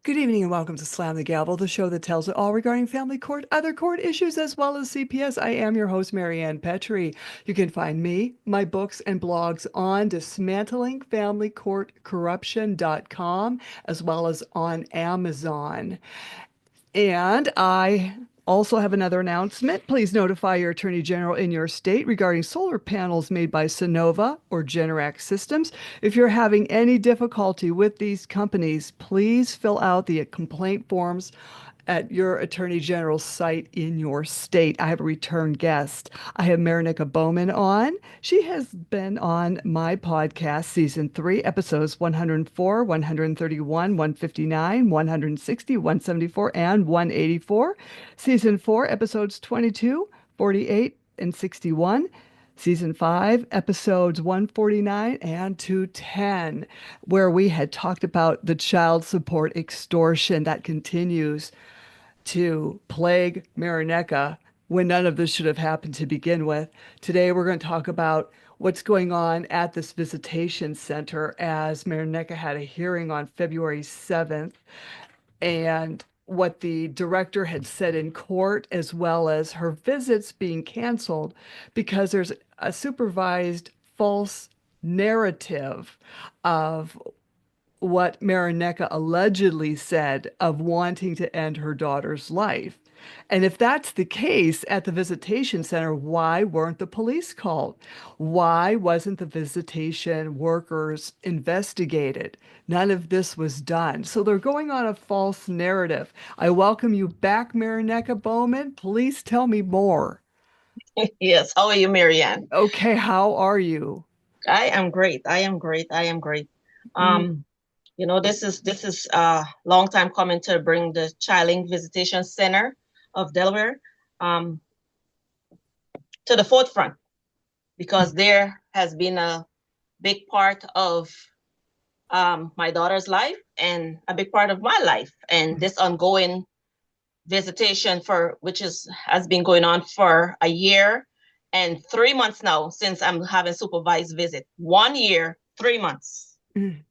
Good evening and welcome to Slam the Gavel, the show that tells it all regarding family court, other court issues, as well as CPS. I am your host, Marianne Petrie. You can find me, my books, and blogs on dismantlingfamilycourtcorruption.com, as well as on Amazon. And I also have another announcement. Please notify your Attorney General in your state regarding solar panels made by Sonova or Generac Systems. If you're having any difficulty with these companies, please fill out the complaint forms at your Attorney General's site in your state. I have a return guest. I have Marineka Bowman on. She has been on my podcast, season 3, episodes 104, 131, 159, 160, 174, and 184. Season 4, episodes 22, 48, and 61. Season 5, episodes 149 and 210, where we had talked about the child support extortion that continues to plague Marineka when none of this should have happened to begin with. Today, we're going to talk about what's going on at this visitation center as Marineka had a hearing on February 7th and what the director had said in court, as well as her visits being canceled because there's a supervised false narrative of what Marineka allegedly said of wanting to end her daughter's life. And if that's the case at the visitation center, why weren't the police called? Why wasn't the visitation workers investigated? None of this was done. So they're going on a false narrative. I welcome you back, Marineka Bowman. Please tell me more. Yes. How are you, Marianne? Okay, how are you? I am great. I am great. I am great. Mm, Um, this is a long time coming to bring the Child Link Visitation Center of Delaware um to the forefront because there has been a big part of my daughter's life and a big part of my life, and this ongoing visitation for which is has been going on for a year and 3 months now since I'm having supervised visit. 1 year, 3 months. mm,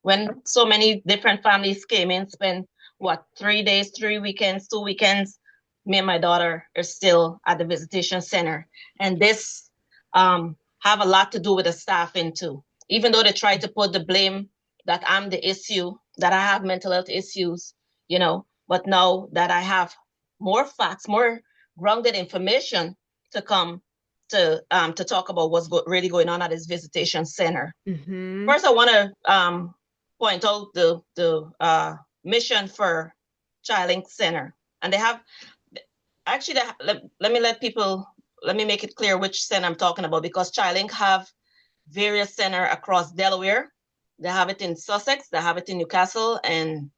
When so many different families came in, spent what, 3 days, 3 weekends, 2 weekends. Me and my daughter are still at the visitation center, and this have a lot to do with the staffing too. Even though they try to put the blame that I'm the issue, that I have mental health issues, but now that I have more facts, more grounded information to come to talk about what's really going on at this visitation center. mm-hmm. First, I want to point out the mission for Child Link Center, and they have actually let me make it clear which center I'm talking about, because Child Link have various center across Delaware. They have it in Sussex, they have it in Newcastle, and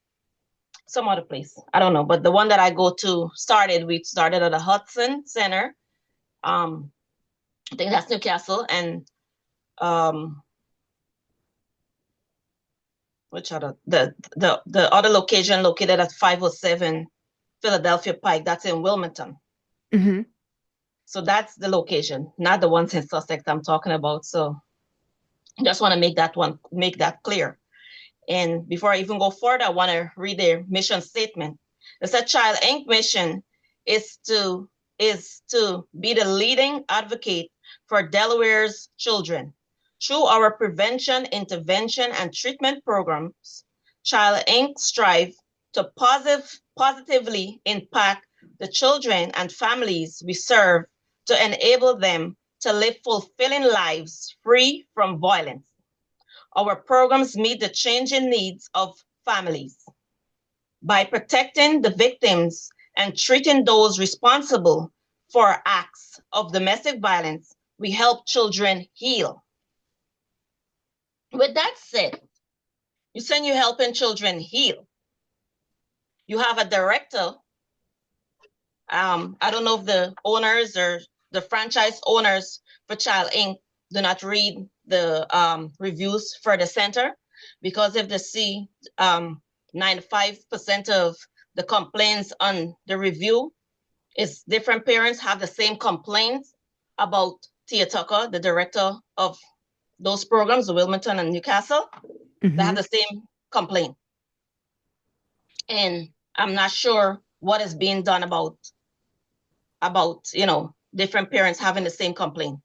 some other place. I don't know, but the one that I go to we started at the Hudson Center. Um, I think that's Newcastle, and um, which other the other location located at 507 Philadelphia Pike. That's in Wilmington. Mm-hmm. So that's the location, not the ones in Sussex I'm talking about. So just want to make that clear. And before I even go further, I want to read their mission statement. It said Child Inc. mission is to be the leading advocate for Delaware's children. Through our prevention, intervention, and treatment programs, Child Inc. strive to positively impact the children and families we serve to enable them to live fulfilling lives free from violence. Our programs meet the changing needs of families. By protecting the victims and treating those responsible for acts of domestic violence, we help children heal. With that said, you say you're helping children heal. You have a director. I don't know if the owners or the franchise owners for Child Inc. do not read the reviews for the center, because if they see 95% of the complaints on the review is different parents have the same complaints about Tia Tucker, the director of those programs, Wilmington and Newcastle. They Mm-hmm. have the same complaint. And I'm not sure what is being done about different parents having the same complaint,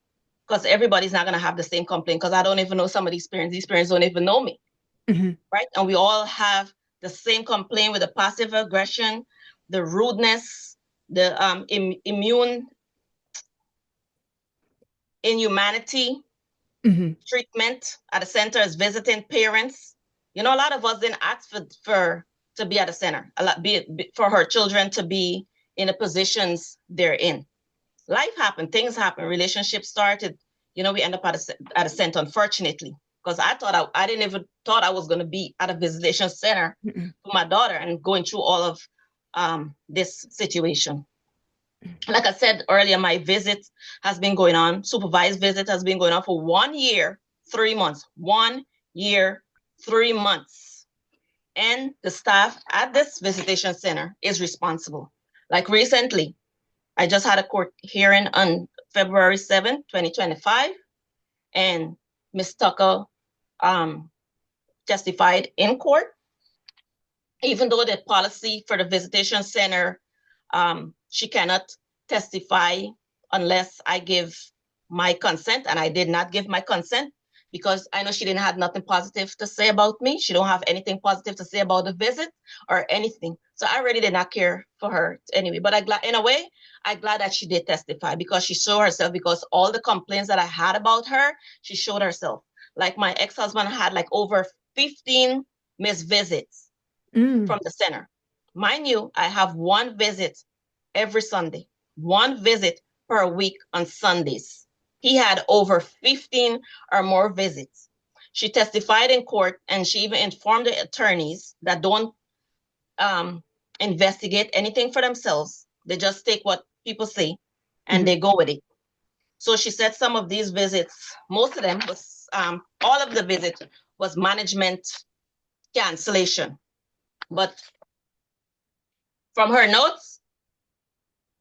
because everybody's not going to have the same complaint, because I don't even know some of these parents don't even know me. Mhm. Right, and we all have the same complaint with the passive aggression, the rudeness, the inhumanity Mhm. treatment at the center as visiting parents. A lot of us didn't ask for to be at the center, a lot for her children to be in the positions they're in. Life happened, things happened, relationships started. We end up at a center, unfortunately, because I didn't even thought I was going to be at a visitation center Mhm. for my daughter and going through all of this situation. Like I said earlier, my visit has been going on, supervised visit has been going on for 1 year, 3 months. 1 year, 3 months. And the staff at this visitation center is responsible. Like recently, I just had a court hearing on February 7th, 2025, and Ms. Tucker testified in court. Even though the policy for the visitation center, she cannot testify unless I give my consent, and I did not give my consent because I know she didn't have nothing positive to say about me. She don't have anything positive to say about the visit or anything. So I really did not care for her anyway. But in a way, I'm glad that she did testify, because she showed herself, because all the complaints that I had about her, she showed herself. Like my ex-husband had like over 15 missed visits Mm. from the center. Mind you, I have one visit every Sunday, one visit per week on Sundays. He had over 15 or more visits. She testified in court, and she even informed the attorneys that don't investigate anything for themselves. They just take what people say and Mhm. they go with it. So she said some of these visits, most of them was, all of the visits was management cancellation. But from her notes,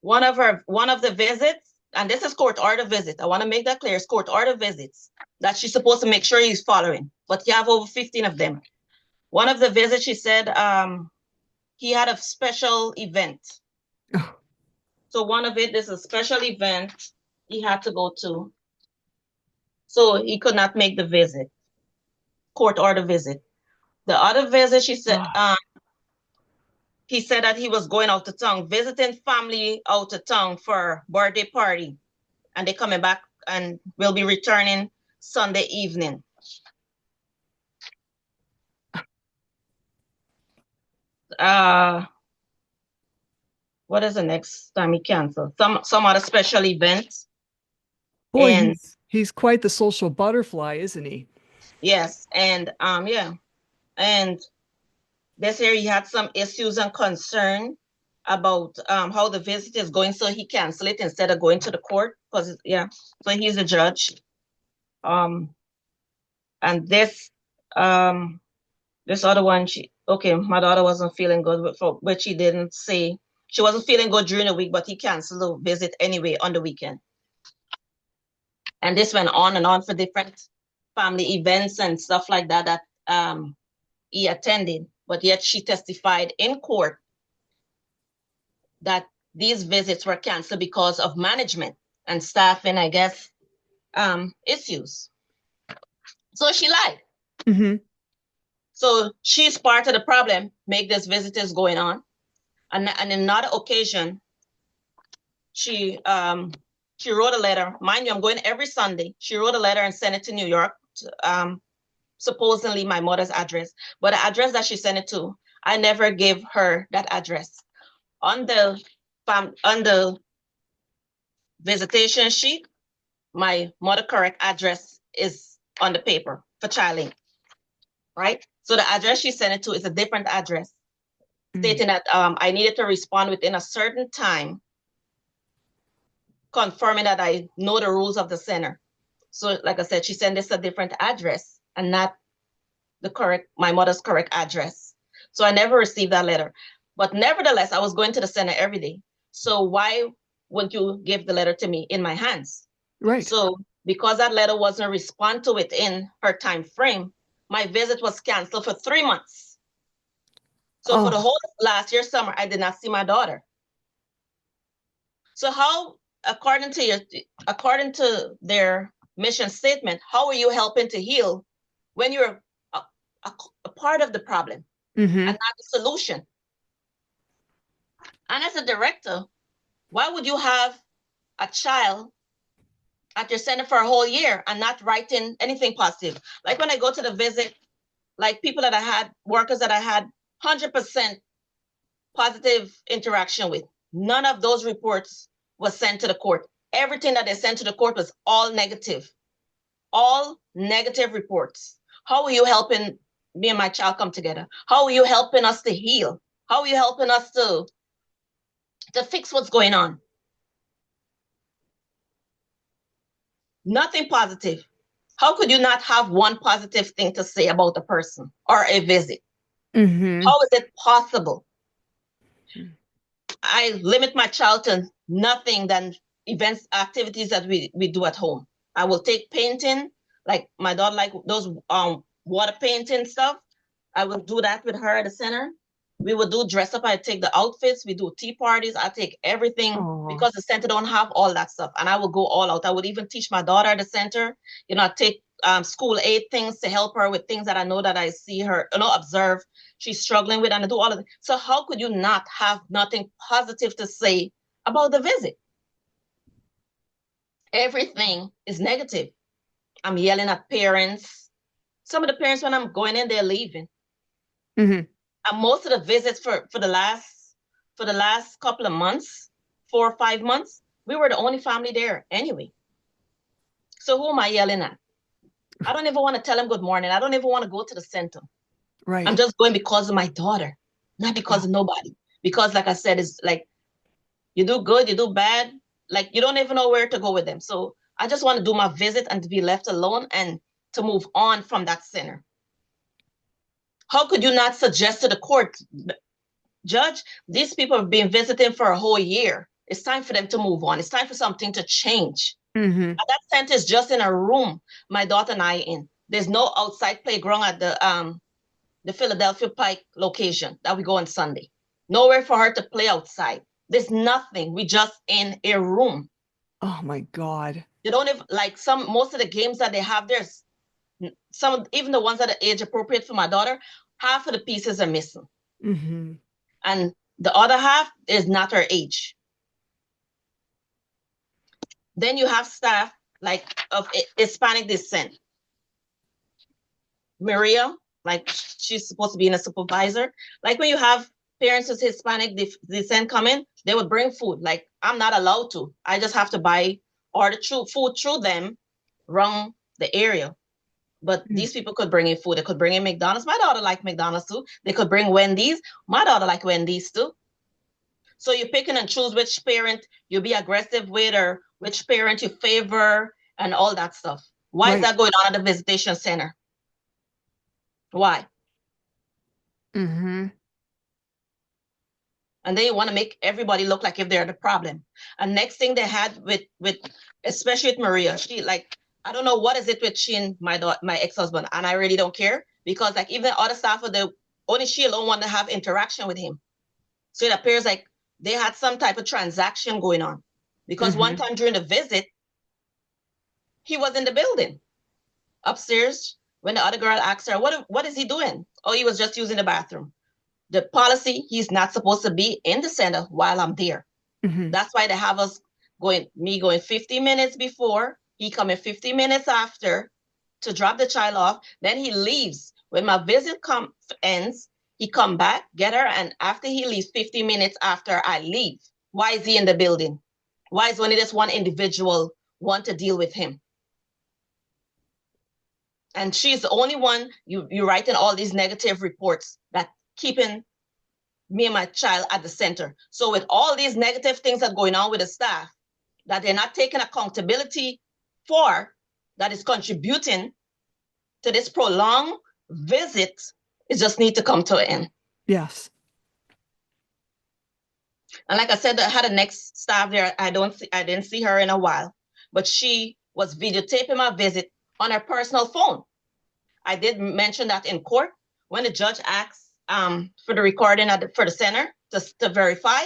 one of the visits, and this is court order visit. I want to make that clear. It's court order visits that she's supposed to make sure he's following. But you have over 15 of them. One of the visits, she said, he had a special event. Oh. So one of it is a special event he had to go to. So he could not make the visit, court order visit. The other visit, she said, Oh. he said that he was going out of town, visiting family out of town for a birthday party, and they're coming back and will be returning Sunday evening. What is the next time he canceled? Some other special events. Boy, And he's quite the social butterfly, isn't he? yes, and yeah. And this year he had some issues and concern about how the visit is going, so he canceled it instead of going to the court, because yeah, so he's a judge. Um and this other one, my daughter wasn't feeling good, but she didn't say she wasn't feeling good during the week, but he canceled the visit anyway on the weekend. And this went on and on for different family events and stuff like that he attended. But yet she testified in court that these visits were canceled because of management and staffing, I guess, issues. So she lied. Mm-hmm. So she's part of the problem, make these visitors going on. And another occasion, she wrote a letter. Mind you, I'm going every Sunday. She wrote a letter and sent it to New York, supposedly my mother's address. But the address that she sent it to, I never gave her that address. On the visitation sheet, my mother correct address is on the paper for Charlie, right? So the address she sent it to is a different address, stating that I needed to respond within a certain time, confirming that I know the rules of the center. So, like I said, she sent this a different address and not my mother's correct address. So I never received that letter. But nevertheless, I was going to the center every day. So why wouldn't you give the letter to me in my hands? Right. So because that letter wasn't responded to within her time frame, my visit was canceled for 3 months. So for the whole last year summer, I did not see my daughter. So how, according to their mission statement, how are you helping to heal when you're a part of the problem and not the solution? And as a director, why would you have a child at your center for a whole year and not writing anything positive? Like when I go to the visit, like people that I had, workers that I had 100% positive interaction with, none of those reports was sent to the court. Everything that they sent to the court was all negative reports. How are you helping me and my child come together? How are you helping us to heal? How are you helping us to fix what's going on? Nothing positive. How could you not have one positive thing to say about a person or a visit? How is it possible? I limit my child to nothing than events, activities that we do at home. I will take painting, like my daughter like those water painting stuff. I will do that with her at the center. We will do dress up. I take the outfits. We do tea parties. I take everything because the center don't have all that stuff. And I will go all out. I would even teach my daughter at the center, I take school aid things to help her with things that I know that I see her, observe she's struggling with, and I do all of it. So how could you not have nothing positive to say about the visit? Everything is negative. I'm yelling at parents. Some of the parents, when I'm going in, they're leaving. And most of the visits for the last couple of months, 4 or 5 months, we were the only family there anyway. So who am I yelling at? I don't even want to tell them good morning. I don't even want to go to the center. Right. I'm just going because of my daughter, not because of nobody. Because like I said, it's like you do good, you do bad, like you don't even know where to go with them. So I just want to do my visit and to be left alone and to move on from that center. How could you not suggest to the court, Judge, these people have been visiting for a whole year. It's time for them to move on. It's time for something to change. That center is just in a room my daughter and I in. There's no outside playground at the Philadelphia Pike location that we go on Sunday. Nowhere for her to play outside. There's nothing. We just in a room. Oh my God. You don't even like most of the games that they have, there's some, even the ones that are age appropriate for my daughter, half of the pieces are missing. And the other half is not her age. Then you have staff like of Hispanic descent. Maria, like she's supposed to be in a supervisor. Like when you have parents with Hispanic descent come in, they would bring food. Like I'm not allowed to. I just have to order food through them around the area. But these people could bring in food. They could bring in McDonald's. My daughter liked McDonald's too. They could bring Wendy's. My daughter liked Wendy's too. So you pick and choose which parent you be aggressive with or which parent you favor and all that stuff. Why is that going on at the visitation center? Why? And then you want to make everybody look like if they're the problem. And next thing they had with especially with Maria, she like, I don't know what is it with she and my ex-husband, and I really don't care because like even other staff of only she alone want to have interaction with him. So it appears like they had some type of transaction going on because one time during the visit, he was in the building upstairs when the other girl asked her, what is he doing? Oh, he was just using the bathroom. The policy, he's not supposed to be in the center while I'm there. That's why they have us going 50 minutes before, he coming 50 minutes after to drop the child off. Then he leaves. When my visit ends, he come back, get her, and after he leaves 50 minutes after I leave, why is he in the building? Why is only this one individual want to deal with him? And she's the only one, you're writing all these negative reports that keeping me and my child at the center. So with all these negative things that are going on with the staff, that they're not taking accountability for, that is contributing to this prolonged visit, it just need to come to an end. Yes. And like I said, I had a next staff there. I didn't see her in a while, but she was videotaping my visit on her personal phone. I did mention that in court when the judge asked for the recording for the center to verify.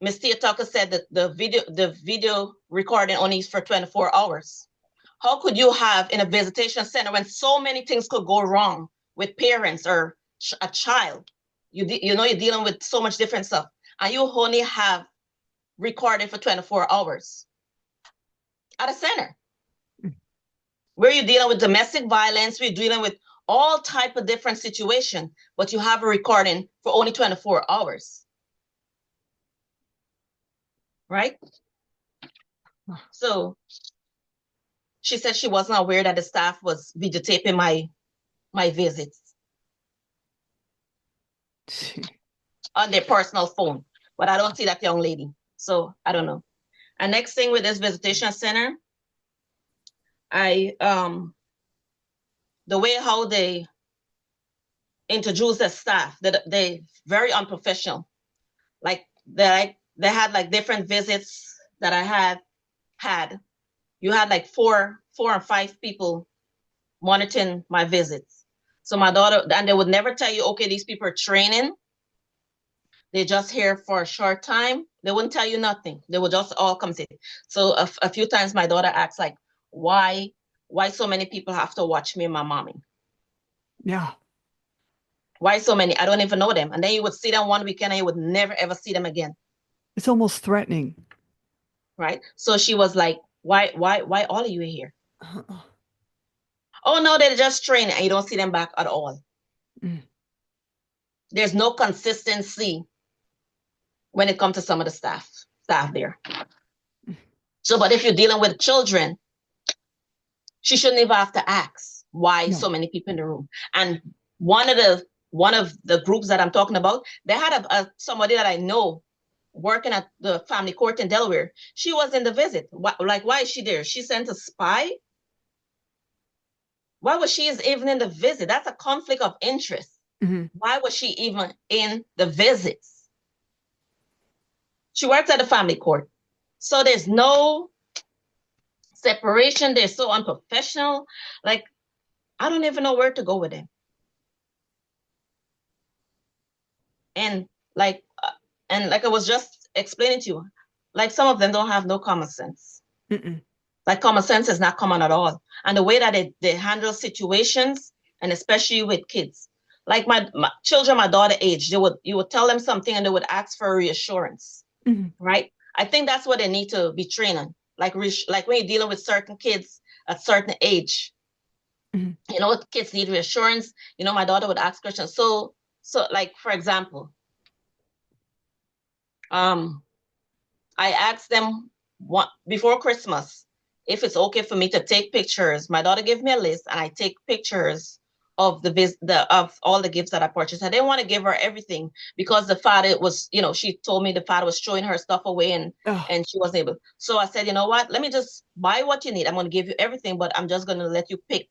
Ms. Tucker said that the video recording only is for 24 hours. How could you have in a visitation center when so many things could go wrong with parents or a child? You're dealing with so much different stuff, and you only have recording for 24 hours at a center where you're dealing with domestic violence, we're dealing with all type of different situations, but you have a recording for only 24 hours. Right? So she said she wasn't aware that the staff was videotaping my visits on their personal phone, but I don't see that young lady, so I don't know. And next thing with this visitation center, the way how they introduce the staff, that they very unprofessional. Like they had like different visits that I had. You had like four or five people monitoring my visits. So my daughter, and they would never tell you, okay, these people are training. They're just here for a short time. They wouldn't tell you nothing. They would just all come sit. So a few times my daughter asked like, why so many people have to watch me and my mommy? Yeah. Why so many? I don't even know them. And then you would see them one weekend and you would never ever see them again. It's almost threatening. Right? So she was like, why all of you are here? Oh no, they're just training and you don't see them back at all. There's no consistency when it comes to some of the staff there. So, but if you're dealing with children, she shouldn't even have to ask why so many people in the room. And one of the groups that I'm talking about, they had somebody that I know working at the family court in Delaware. She was in the visit. Why is she there? She sent a spy? Why was she even in the visit? That's a conflict of interest. Why was she even in the visits? She works at the family court. So there's no separation. They're so unprofessional. Like, I don't even know where to go with them. And like I was just explaining to you, like some of them don't have no common sense. Like common sense is not common at all. And the way that they handle situations, and especially with kids, like my children, my daughter age, you would tell them something and they would ask for reassurance, right? I think that's what they need to be training. Like when you're dealing with certain kids at certain age, you know, kids need reassurance. You know, my daughter would ask questions. So like, for example, I asked them before Christmas if it's okay for me to take pictures. My daughter gave me a list and I take pictures of of all the gifts that I purchased. I didn't want to give her everything because the father was, you know, she told me the father was throwing her stuff away and she wasn't able. So I said, you know what, let me just buy what you need. I'm going to give you everything, but I'm just going to let you pick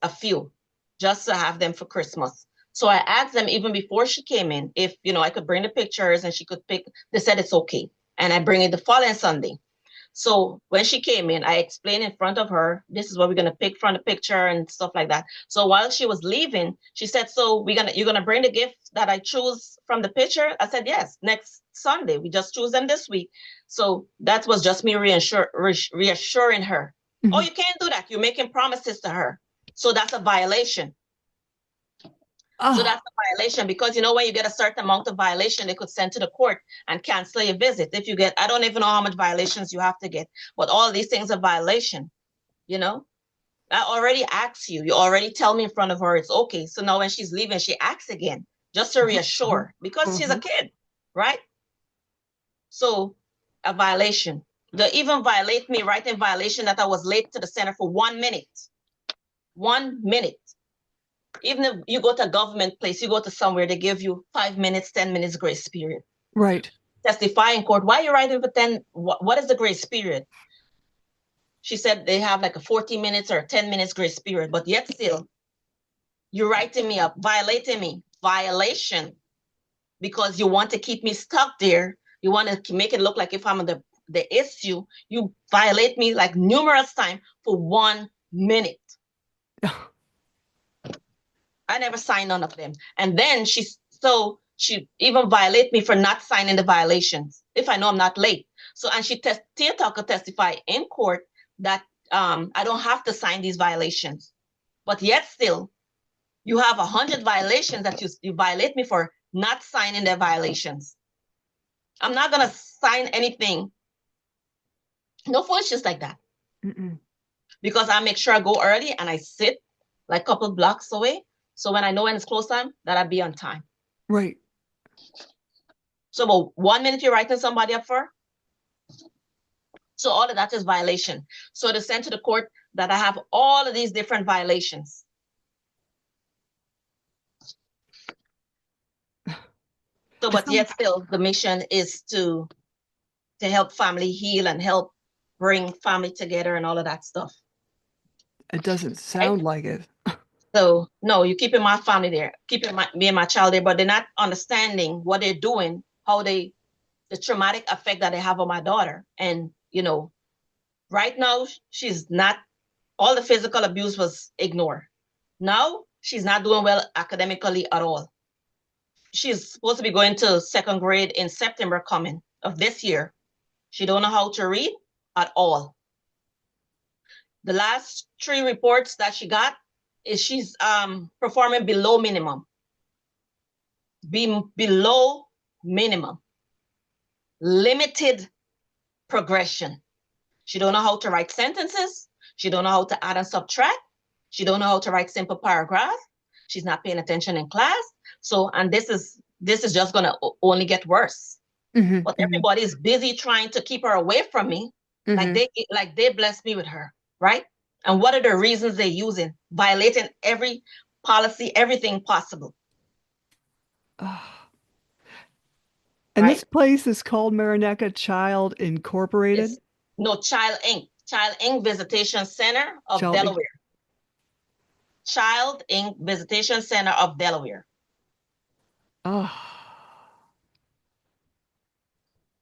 a few just to have them for Christmas. So I asked them even before she came in if, you know, I could bring the pictures and she could pick. They said it's okay. And I bring it the following Sunday. So when she came in, I explained in front of her, this is what we're going to pick from the picture and stuff like that. So while she was leaving, she said, so you're going to bring the gift that I choose from the picture? I said, yes, next Sunday. We just choose them this week. So that was just me reassuring her. Oh, you can't do that. You're making promises to her. So that's a violation. So that's a violation because, you know, when you get a certain amount of violation, they could send to the court and cancel your visit. If you get, I don't even know how much violations you have to get, but all these things are violation, you know. I already asked you. You already tell me in front of her it's okay. So now when she's leaving, she asks again just to reassure because she's a kid, right? So a violation. They even violate me right in violation that I was late to the center for 1 minute. 1 minute. Even if you go to a government place, you go to somewhere, they give you 5 minutes, 10 minutes grace period. Right. Testify in court. Why are you writing for 10? What is the grace period? She said they have like a 40 minutes or 10 minutes grace period, but yet still, you're writing me up, violating me. Violation. Because you want to keep me stuck there. You want to make it look like if I'm the issue, you violate me like numerous times for 1 minute. I never signed none of them. And then she even violate me for not signing the violations if I know I'm not late. So, and Tia Tucker testify in court that I don't have to sign these violations. But yet still, you have 100 violations that you violate me for not signing the violations. I'm not going to sign anything. No foolishness like that. Mm-mm. Because I make sure I go early and I sit like a couple blocks away. So when I know when it's close time, that I'll be on time. Right. So about 1 minute you're writing somebody up for. So all of that is violation. So they sent to the court that I have all of these different violations. So, but yet still, the mission is to help family heal and help bring family together and all of that stuff. It doesn't sound like it. So no, you're keeping my family there, keeping me and my child there, but they're not understanding what they're doing, the traumatic effect that they have on my daughter. And, right now she's not, all the physical abuse was ignored. Now she's not doing well academically at all. She's supposed to be going to second grade in September coming of this year. She don't know how to read at all. The last 3 reports that she got is she's performing below minimum. Below minimum. Limited progression. She don't know how to write sentences. She don't know how to add and subtract. She don't know how to write simple paragraphs. She's not paying attention in class. So, and this is just going to only get worse. Mm-hmm, but everybody is busy trying to keep her away from me. Mm-hmm. like they blessed me with her, right? And what are the reasons they're using? Violating every policy, everything possible. And right? This place is called Marineka Child Incorporated? No, Child Inc. Child Inc. Visitation Center of Delaware. Child Inc. Visitation Center of Delaware. Oh.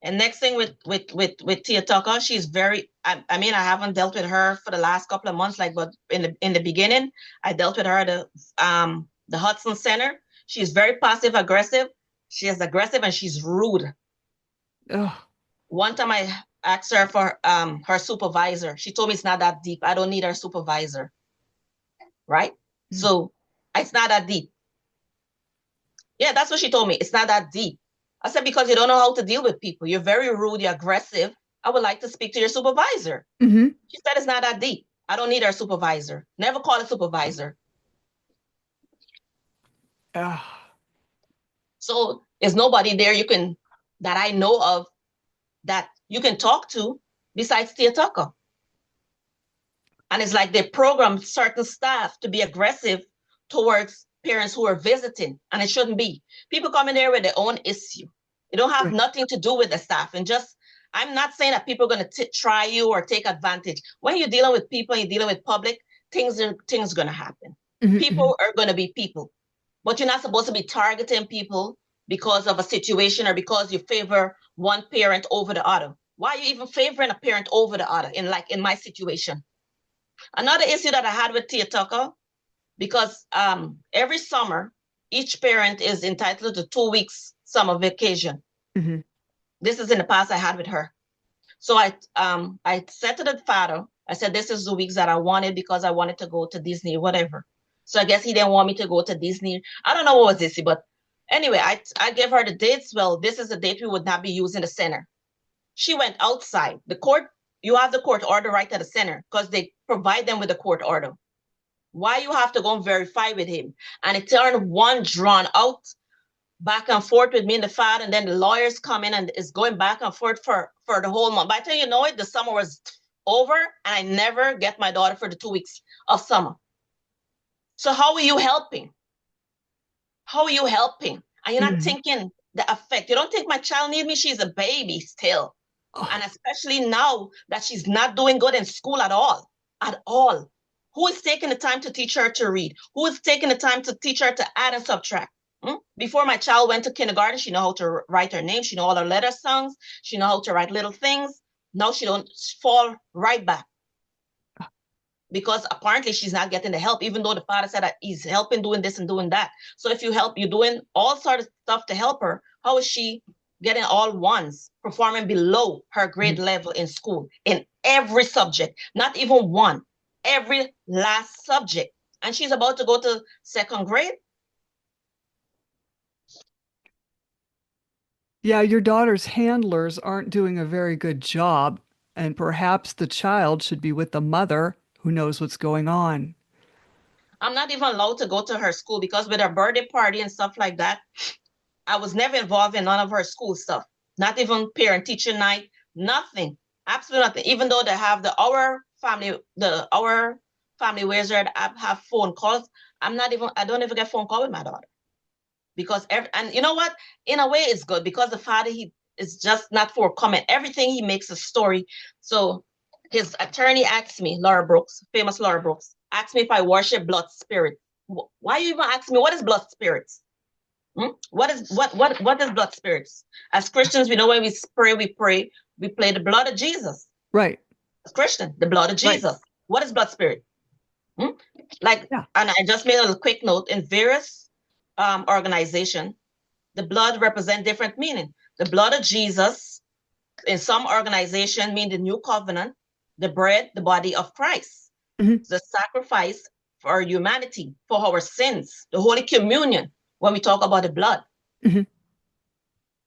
And next thing with Tia Tucker, she's very, I I haven't dealt with her for the last couple of months, but in the beginning, I dealt with her at the Hudson Center. She's very passive aggressive. She is aggressive and she's rude. Ugh. One time I asked her for her supervisor. She told me it's not that deep. I don't need her supervisor. Right? Mm-hmm. So it's not that deep. Yeah, that's what she told me. It's not that deep. I said, because you don't know how to deal with people. You're very rude. You're aggressive. I would like to speak to your supervisor. Mm-hmm. She said, it's not that deep. I don't need her supervisor. Never call a supervisor. So there's nobody there that I know of that you can talk to besides Tia Tucker. And it's like they program certain staff to be aggressive towards parents who are visiting, and it shouldn't be. People come in there with their own issue. It don't have nothing to do with the staff. And I'm not saying that people are going to try you or take advantage. When you're dealing with people, you're dealing with public, things are going to happen. Mm-hmm. People are going to be people. But you're not supposed to be targeting people because of a situation or because you favor one parent over the other. Why are you even favoring a parent over the other in my situation? Another issue that I had with Tia Tucker, because every summer, each parent is entitled to 2 weeks summer vacation. Mm-hmm. This is in the past I had with her. So I said to the father, I said, this is the weeks that I wanted because I wanted to go to Disney, whatever. So I guess he didn't want me to go to Disney. I don't know what was this, but anyway, I gave her the dates. Well, this is the date we would not be using the center. She went outside. The court, you have the court order right at the center because they provide them with the court order. Why you have to go and verify with him? And it turned one drawn out back and forth with me and the father, and then the lawyers come in and is going back and forth for the whole month. By the time you know it, the summer was over, and I never get my daughter for the 2 weeks of summer. So how are you helping? How are you helping? And you're not thinking the effect. You don't think my child needs me? She's a baby still. Oh. And especially now that she's not doing good in school at all. At all. Who is taking the time to teach her to read? Who is taking the time to teach her to add and subtract? Before my child went to kindergarten, she know how to write her name. She know all her letter songs. She know how to write little things. Now she don't fall right back. because apparently she's not getting the help, even though the father said that he's helping doing this and doing that. So if you help, you're doing all sorts of stuff to help her. How is she getting all ones, performing below her grade level in school in every subject? Not even one, every last subject. And she's about to go to second grade. Yeah, your daughter's handlers aren't doing a very good job, and perhaps the child should be with the mother who knows what's going on. I'm not even allowed to go to her school because with her birthday party and stuff like that, I was never involved in none of her school stuff. Not even parent teacher night, nothing, absolutely nothing. Even though they have our family wizard app have phone calls, I don't even get phone call with my daughter. Because and you know what? In a way, it's good because the father, he is just not forthcoming. Everything he makes a story. So his attorney asked me, Laura Brooks, famous Laura Brooks, asked me if I worship blood spirit. Why you even ask me what is blood spirits? What is blood spirits? As Christians, we know when we pray, we play the blood of Jesus. Right. As Christian, the blood of Jesus. Right. What is blood spirit? And I just made a quick note in various organization, the blood represent different meaning. The blood of Jesus in some organization mean the new covenant, the bread, the body of Christ, the sacrifice for humanity, for our sins, the Holy Communion, when we talk about the blood.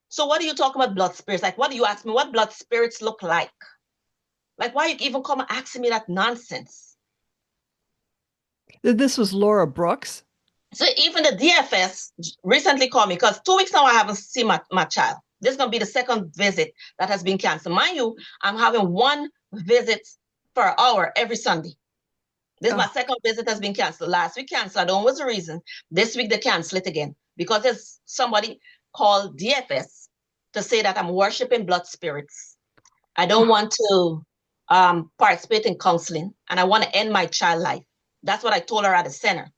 So what do you talk about blood spirits? Like, what do you ask me? What blood spirits look like? Like, why you even come asking me that nonsense? This was Laura Brooks. So even the DFS recently called me because 2 weeks now I haven't seen my child. This is going to be the second visit that has been canceled. Mind you, I'm having one visit per hour every Sunday. This is my second visit has been canceled. Last week canceled. I don't know what's the reason. This week they cancel it again because there's somebody called DFS to say that I'm worshiping blood spirits. I don't want to participate in counseling and I want to end my child life. That's what I told her at the center.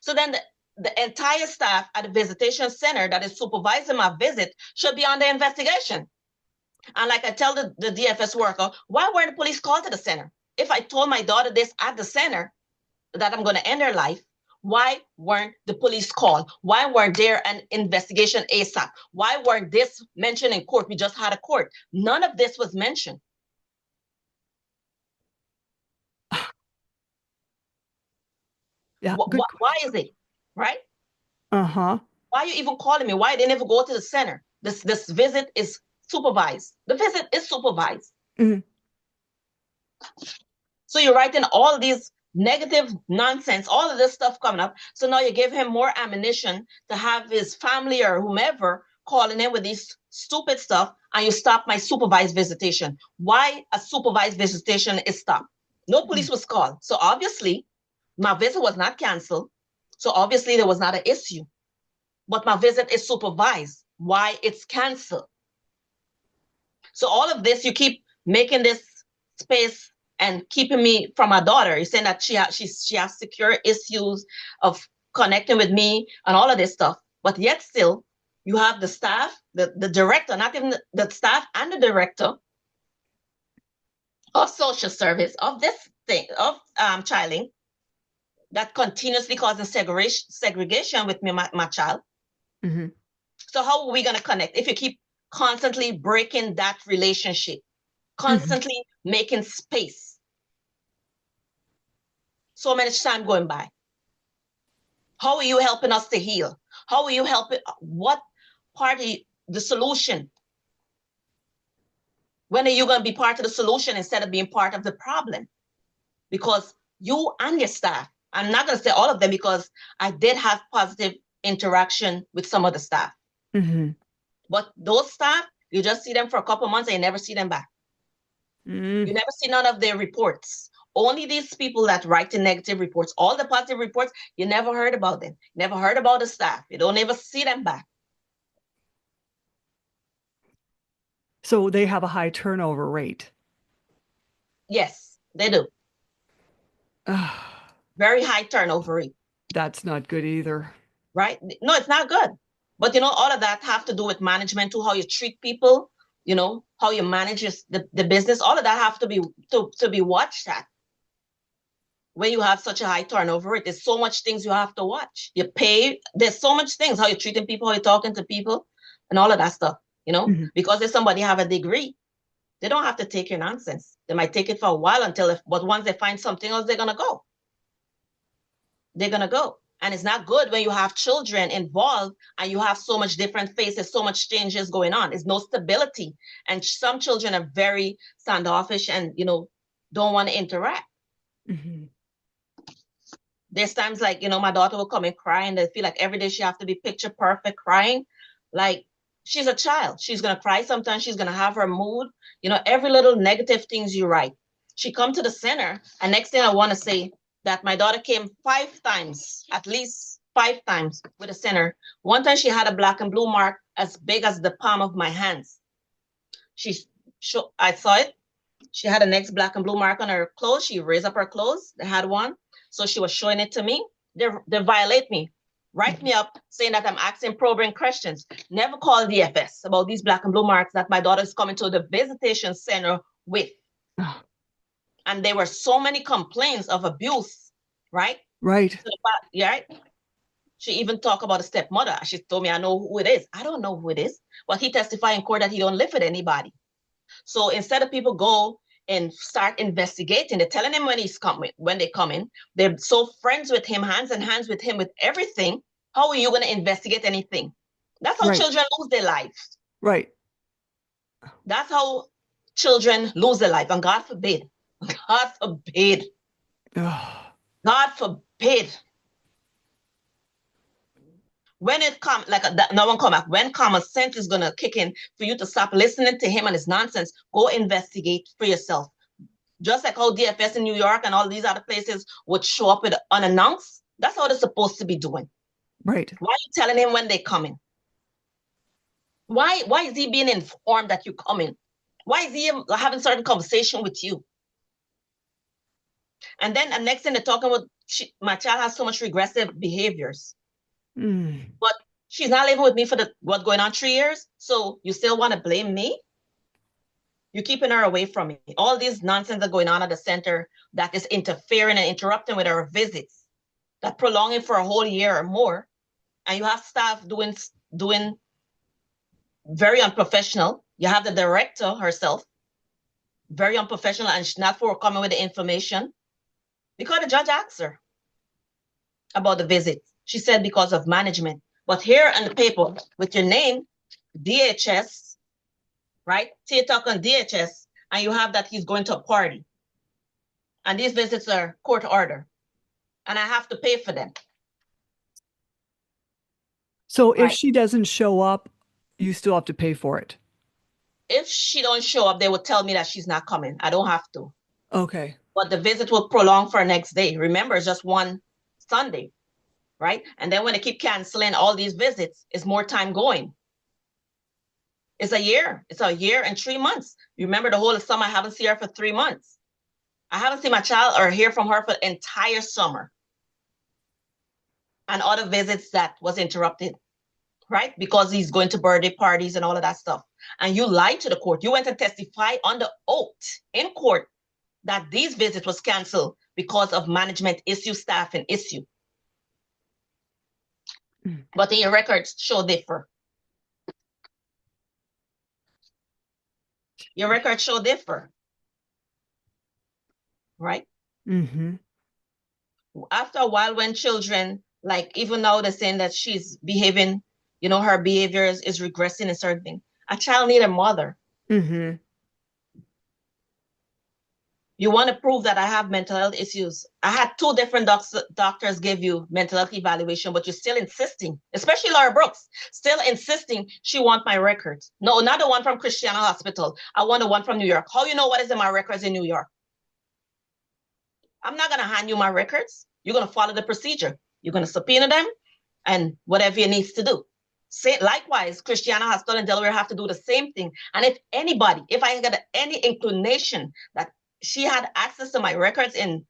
So then the entire staff at the Visitation Center that is supervising my visit should be under investigation. And like I tell the DFS worker, why weren't the police called to the center? If I told my daughter this at the center, that I'm going to end her life, why weren't the police called? Why weren't there an investigation ASAP? Why weren't this mentioned in court? We just had a court. None of this was mentioned. Yeah. Why is it? Right? Why are you even calling me? Why they never go to the center? This visit is supervised. The visit is supervised. So you're writing all these negative nonsense, all of this stuff coming up. So now you give him more ammunition to have his family or whomever calling in with these stupid stuff, and you stop my supervised visitation. Why a supervised visitation is stopped? No police was called. So obviously, my visit was not canceled. So obviously there was not an issue. But my visit is supervised. Why it's canceled? So all of this, you keep making this space and keeping me from my daughter. You're saying that she has secure issues of connecting with me and all of this stuff. But yet still, you have the staff, the director, not even the staff and the director of social service of this thing, of childing, that continuously causing segregation with me, my child. So how are we going to connect if you keep constantly breaking that relationship, constantly making space? So many time going by. How are you helping us to heal? How are you helping? What part of the solution? When are you going to be part of the solution instead of being part of the problem? Because you and your staff, I'm not going to say all of them because I did have positive interaction with some of the staff. But those staff, you just see them for a couple of months and you never see them back. You never see none of their reports. Only these people that write the negative reports, all the positive reports, you never heard about them. Never heard about the staff. You don't ever see them back. So they have a high turnover rate. Yes, they do. Very high turnover rate. That's not good either. Right? No, it's not good. But you know, all of that have to do with management too, how you treat people, you know, how you manage the business. All of that have to be watched at. when you have such a high turnover rate, there's so much things you have to watch. You pay, there's so much things, how you're treating people, how you're talking to people, and all of that stuff, because if somebody have a degree, they don't have to take your nonsense. They might take it for a while but once they find something else, they're going to go. They're going to go. And it's not good when you have children involved and you have so much different faces, so much changes going on. There's no stability. And some children are very standoffish and, don't want to interact. Mm-hmm. There's times like, my daughter will come and cry and they feel like every day she have to be picture perfect crying. Like, she's a child. She's going to cry sometimes. She's going to have her mood. Every little negative things you write. She come to the center. And next thing I want to say that my daughter came 5 times, at least 5 times with the center. One time she had a black and blue mark as big as the palm of my hands. I saw it. She had a next black and blue mark on her clothes. She raised up her clothes. They had one. So she was showing it to me. They violate me. Write me up saying that I'm asking probing questions. Never call DFS about these black and blue marks that my daughter is coming to the Visitation Center with. And there were so many complaints of abuse, right? Right. Right. She even talked about a stepmother. She told me, I know who it is. I don't know who it is. But he testified in court that he don't live with anybody. So instead of people go and start investigating, they're telling him when they come in, they're so friends with him, hands in hands with him, with everything. How are you going to investigate anything? That's how children lose their lives. Right. That's how children lose their life. And God forbid. God forbid. God forbid. When it comes, like no one come back, when common sense is going to kick in for you to stop listening to him and his nonsense, go investigate for yourself. Just like how DFS in New York and all these other places would show up with unannounced, that's how they're supposed to be doing. Right. Why are you telling him when they're coming? Why is he being informed that you're coming? Why is he having certain conversation with you? And then the next thing they're talking about, my child has so much regressive behaviors. But she's not living with me for what's going on 3 years. So you still want to blame me? You're keeping her away from me. All these nonsense are going on at the center that is interfering and interrupting with our visits, that prolonging for a whole year or more. And you have staff doing very unprofessional. You have the director herself, very unprofessional, and she's not forthcoming with the information. Because the judge asked her about the visit. She said because of management. But here on the paper with your name, DHS, right? TikTok on DHS, and you have that he's going to a party. And these visits are court order. And I have to pay for them. So if she doesn't show up, you still have to pay for it. If she don't show up, they will tell me that she's not coming. I don't have to. Okay. But the visit will prolong for next day. Remember, it's just one Sunday. Right? And then when they keep canceling all these visits, it's more time going. It's a year. It's a year and 3 months. You remember the whole summer, I haven't seen her for 3 months. I haven't seen my child or hear from her for the entire summer. And other visits that was interrupted, right? Because he's going to birthday parties and all of that stuff. And you lied to the court. You went and testified under oath in court that these visits was canceled because of management issue, staffing issue. But your records show differ. Your records show differ. Right? Mm-hmm. After a while, when children, like even now they're saying that she's behaving, her behavior is regressing in certain things. A child needs a mother. Mm-hmm. You want to prove that I have mental health issues. I had 2 different doctors give you mental health evaluation, but you're still insisting, especially Laura Brooks, still insisting she want my records. No, not the one from Christiana Hospital. I want the one from New York. How you know what is in my records in New York? I'm not going to hand you my records. You're going to follow the procedure. You're going to subpoena them and whatever you need to do. Likewise, Christiana Hospital in Delaware have to do the same thing. And if I get any inclination that she had access to my records in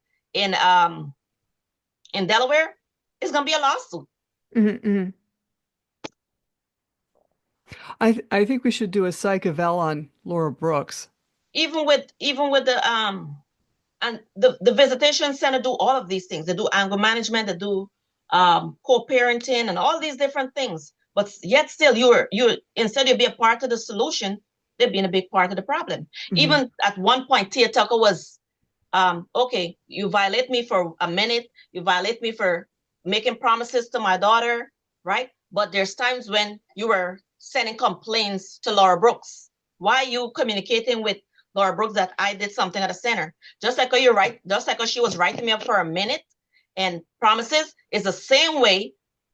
Delaware, it's gonna be a lawsuit. Mm-hmm. I think we should do a psych eval on Laura Brooks. Even with the And the Visitation Center do all of these things. They do anger management, they do co-parenting and all these different things. But yet still, you're instead of be a part of the solution, they're being a big part of the problem. Mm-hmm. Even at one point, Tia Tucker was, okay, you violate me for a minute, you violate me for making promises to my daughter, right? But there's times when you were sending complaints to Laura Brooks. Why are you communicating with Laura Brooks that I did something at the center? Just like you're right, just like she was writing me up for a minute and promises is the same way,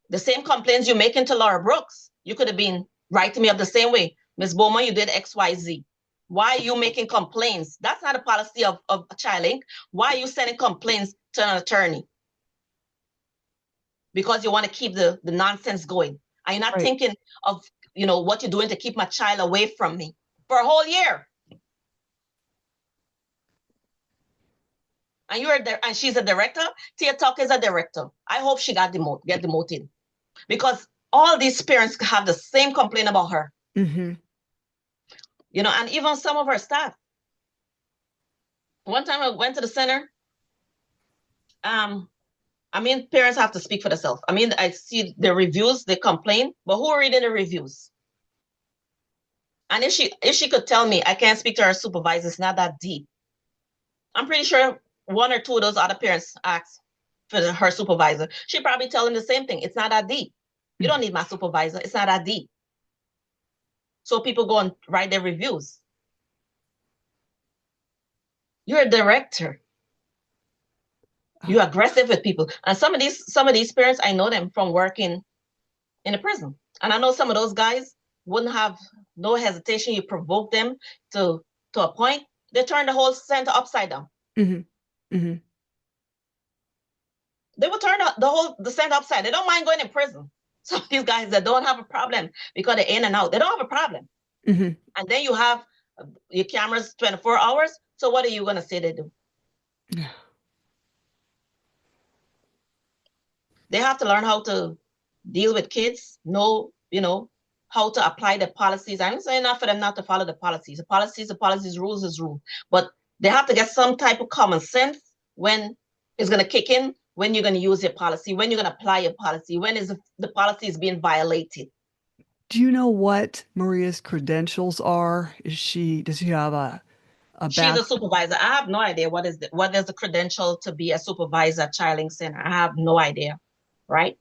the same complaints you're making to Laura Brooks, you could have been writing me up the same way. Ms. Bowman, you did XYZ. Why are you making complaints? That's not a policy of Child Inc. Why are you sending complaints to an attorney? Because you want to keep the nonsense going. Are you not thinking of, what you're doing to keep my child away from me for a whole year? And you're there, and she's a director. Tia Tucker is a director. I hope she get demoted, because all these parents have the same complaint about her. Mm-hmm. And even some of her staff. One time I went to the center. Parents have to speak for themselves. I see the reviews, they complain, but who are reading the reviews? And if she could tell me, I can't speak to her supervisor, it's not that deep. I'm pretty sure one or two of those other parents asked for her supervisor. She probably tell them the same thing. It's not that deep. You don't need my supervisor. It's not that deep. So people go and write their reviews. You're a director. You're aggressive with people. And some of these parents, I know them from working in a prison. And I know some of those guys wouldn't have no hesitation. You provoke them to a point, they turn the whole center upside down. Mm-hmm. Mm-hmm. They will turn the center upside. They don't mind going in prison. Some of these guys that don't have a problem because they're in and out, they don't have a problem. Mm-hmm. And then you have your cameras 24 hours. So what are you going to say they do? Yeah. They have to learn how to deal with kids, know, how to apply the policies. I'm saying not for them not to follow the policies. The policies, rules is rule. But they have to get some type of common sense when it's going to kick in, when you're going to use your policy, when you're going to apply your policy, when is the policy is being violated. Do you know what Maria's credentials are? Does she have a She's a supervisor. I have no idea what is the credential to be a supervisor at Child Inc. Center. I have no idea. Right?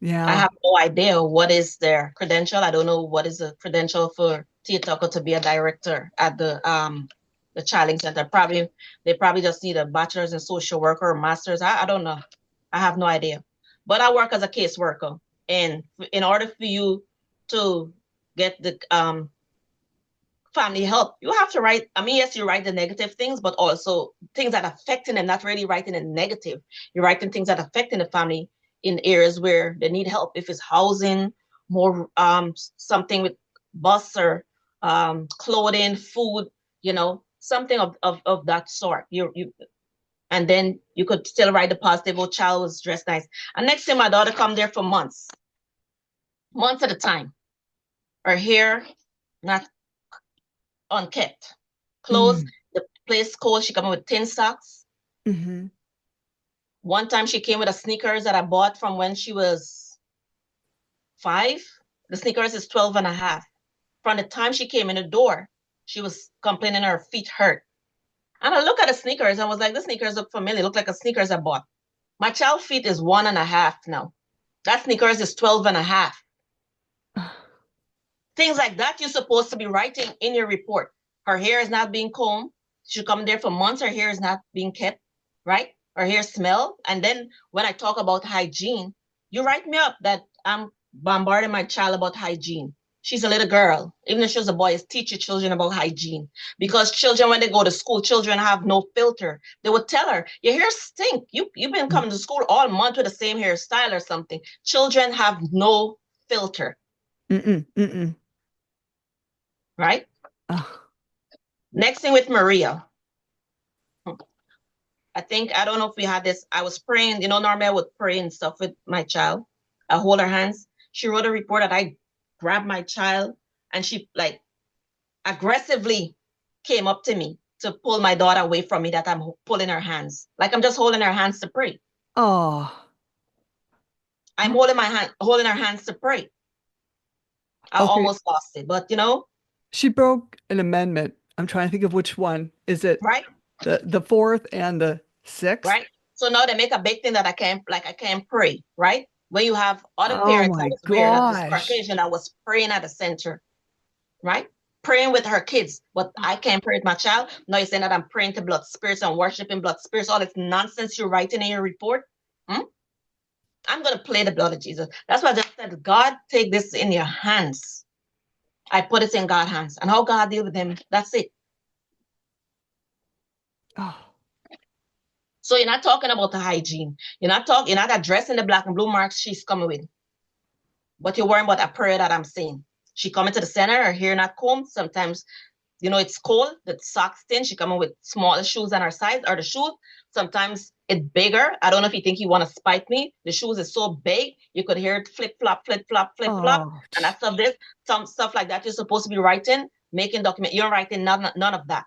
Yeah. I have no idea what is their credential. I don't know what is the credential for Tia Tucker to be a director at the Child Inc. Center. They probably just need a bachelor's in social work or a master's. I don't know. I have no idea. But I work as a caseworker. And in order for you to get the family help, you have to write, yes, you write the negative things, but also things that are affecting them, not really writing the negative. You're writing things that are affecting the family in areas where they need help. If it's housing, more something with bus or clothing, food, something of that sort. And then you could still write the positive. Oh, child was dressed nice. And next thing, my daughter come there for months at a time. Her hair not unkept, clothes, the place cold. She come in with thin socks. Mm-hmm. One time she came with a sneakers that I bought from when she was 5. The sneakers is 12 and a half. From the time she came in the door, she was complaining her feet hurt. And I look at the sneakers and was like, the sneakers look familiar. Look like a sneakers I bought. My child's feet is 1 and a half now. That sneakers is 12 and a half. Things like that you're supposed to be writing in your report. Her hair is not being combed. She come there for months. Her hair is not being kept, right? Her hair smell. And then when I talk about hygiene, you write me up that I'm bombarding my child about hygiene. She's a little girl. Even if she's a boy, teach your children about hygiene. Because children, when they go to school, children have no filter. They would tell her, your hair stink. You've been coming to school all month with the same hairstyle or something. Children have no filter. Right? Next thing with Maria. I don't know if we had this. I was praying, normally I would pray and stuff with my child. I hold her hands. She wrote a report that I grabbed my child and she aggressively came up to me to pull my daughter away from me, that I'm pulling her hands. Like I'm just holding her hands to pray. Oh. I'm holding her hands to pray. I Okay. almost lost it, but you know. She broke an amendment. I'm trying to think of which one. Is it right? the fourth and the sixth? Right. So now they make a big thing that I can't pray, right? When you have other Oh parents, I my was aware that this gosh. Caucasian that was praying at the center, right? Praying with her kids, but I can't pray with my child. No, you're saying that I'm praying to blood spirits and worshiping blood spirits, all this nonsense you're writing in your report. Hmm? I'm going to play the blood of Jesus. That's why I just said, God, take this in your hands. I put it in God's hands. And how God deal with him, that's it. Oh. So you're not talking about the hygiene. You're not addressing the black and blue marks she's coming with. But you're worrying about a prayer that I'm saying. She coming to the center, her hair not combed. Sometimes, it's cold, the socks thin. She coming with smaller shoes than her size, or the shoes. Sometimes it's bigger. I don't know if you think you want to spite me. The shoes is so big, you could hear it flip, flop, flip, flop, flip, flop. Oh. And that's some stuff like that you're supposed to be writing, making document. You're writing none of that.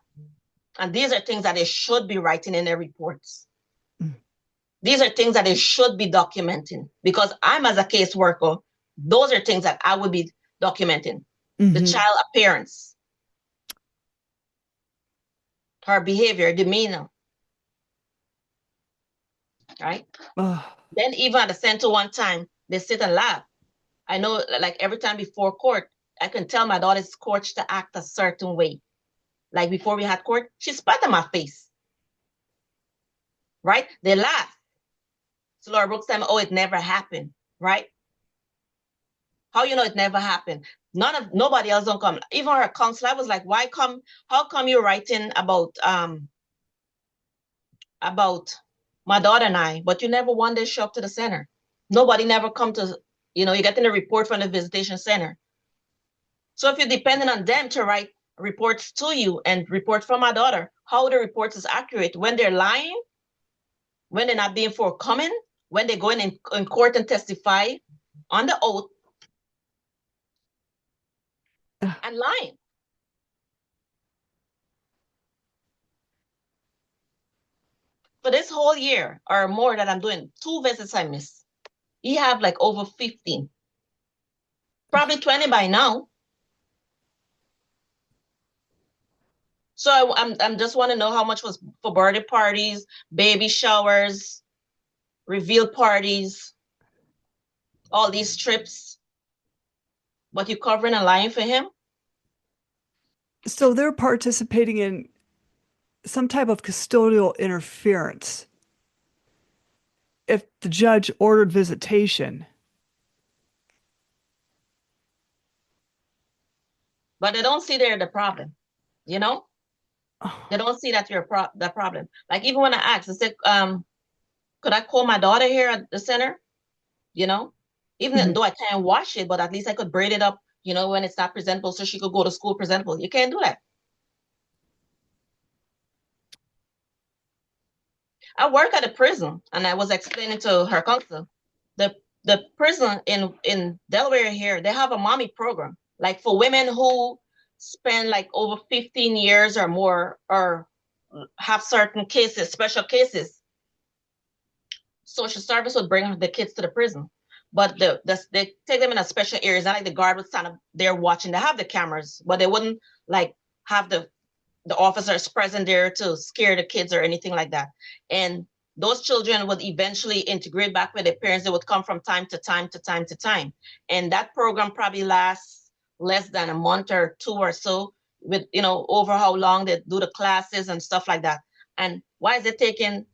And these are things that they should be writing in their reports. These are things that they should be documenting, because I'm, as a caseworker, those are things that I would be documenting. The child appearance, her behavior, demeanor, right? Then even at the center one time, they sit and laugh. I know, like every time before court, I can tell my daughter's coach to act a certain way. Like before we had court, she spat in my face, right? They laugh. So Laura Brooks said, oh, it never happened, right? How you know it never happened? Nobody else don't come. Even her counselor was like, how come you're writing about my daughter and I, but you never one day show up to the center? Nobody never come to, you getting a report from the Visitation Center. So if you're depending on them to write reports to you and report from my daughter, how the reports is accurate when they're lying, when they're not being forthcoming, when they go in court and testify on the oath and lying. For this whole year or more that I'm doing, 2 visits I missed. You have like over 15, probably 20 by now. So I'm just want to know how much was for birthday parties, baby showers, reveal parties, all these trips. But you covering and lying for him? So they're participating in some type of custodial interference. If the judge ordered visitation. But they don't see they're the problem, They don't see that you're the problem. Like even when I asked, I said, could I call my daughter here at the center? Even though I can't wash it, but at least I could braid it up, when it's not presentable, so she could go to school presentable. You can't do that. I work at a prison, and I was explaining to her counselor, the prison in Delaware here, they have a mommy program, like for women who spend like over 15 years or more, or have certain cases, special cases. Social service would bring the kids to the prison, but they take them in a special area. It's not like the guard would stand up there watching. They have the cameras, but they wouldn't like have the officers present there to scare the kids or anything like that. And those children would eventually integrate back with their parents. They would come from time to time to time to time. And that program probably lasts less than a month or 2 or so, with, over how long they do the classes and stuff like that. And why is it taken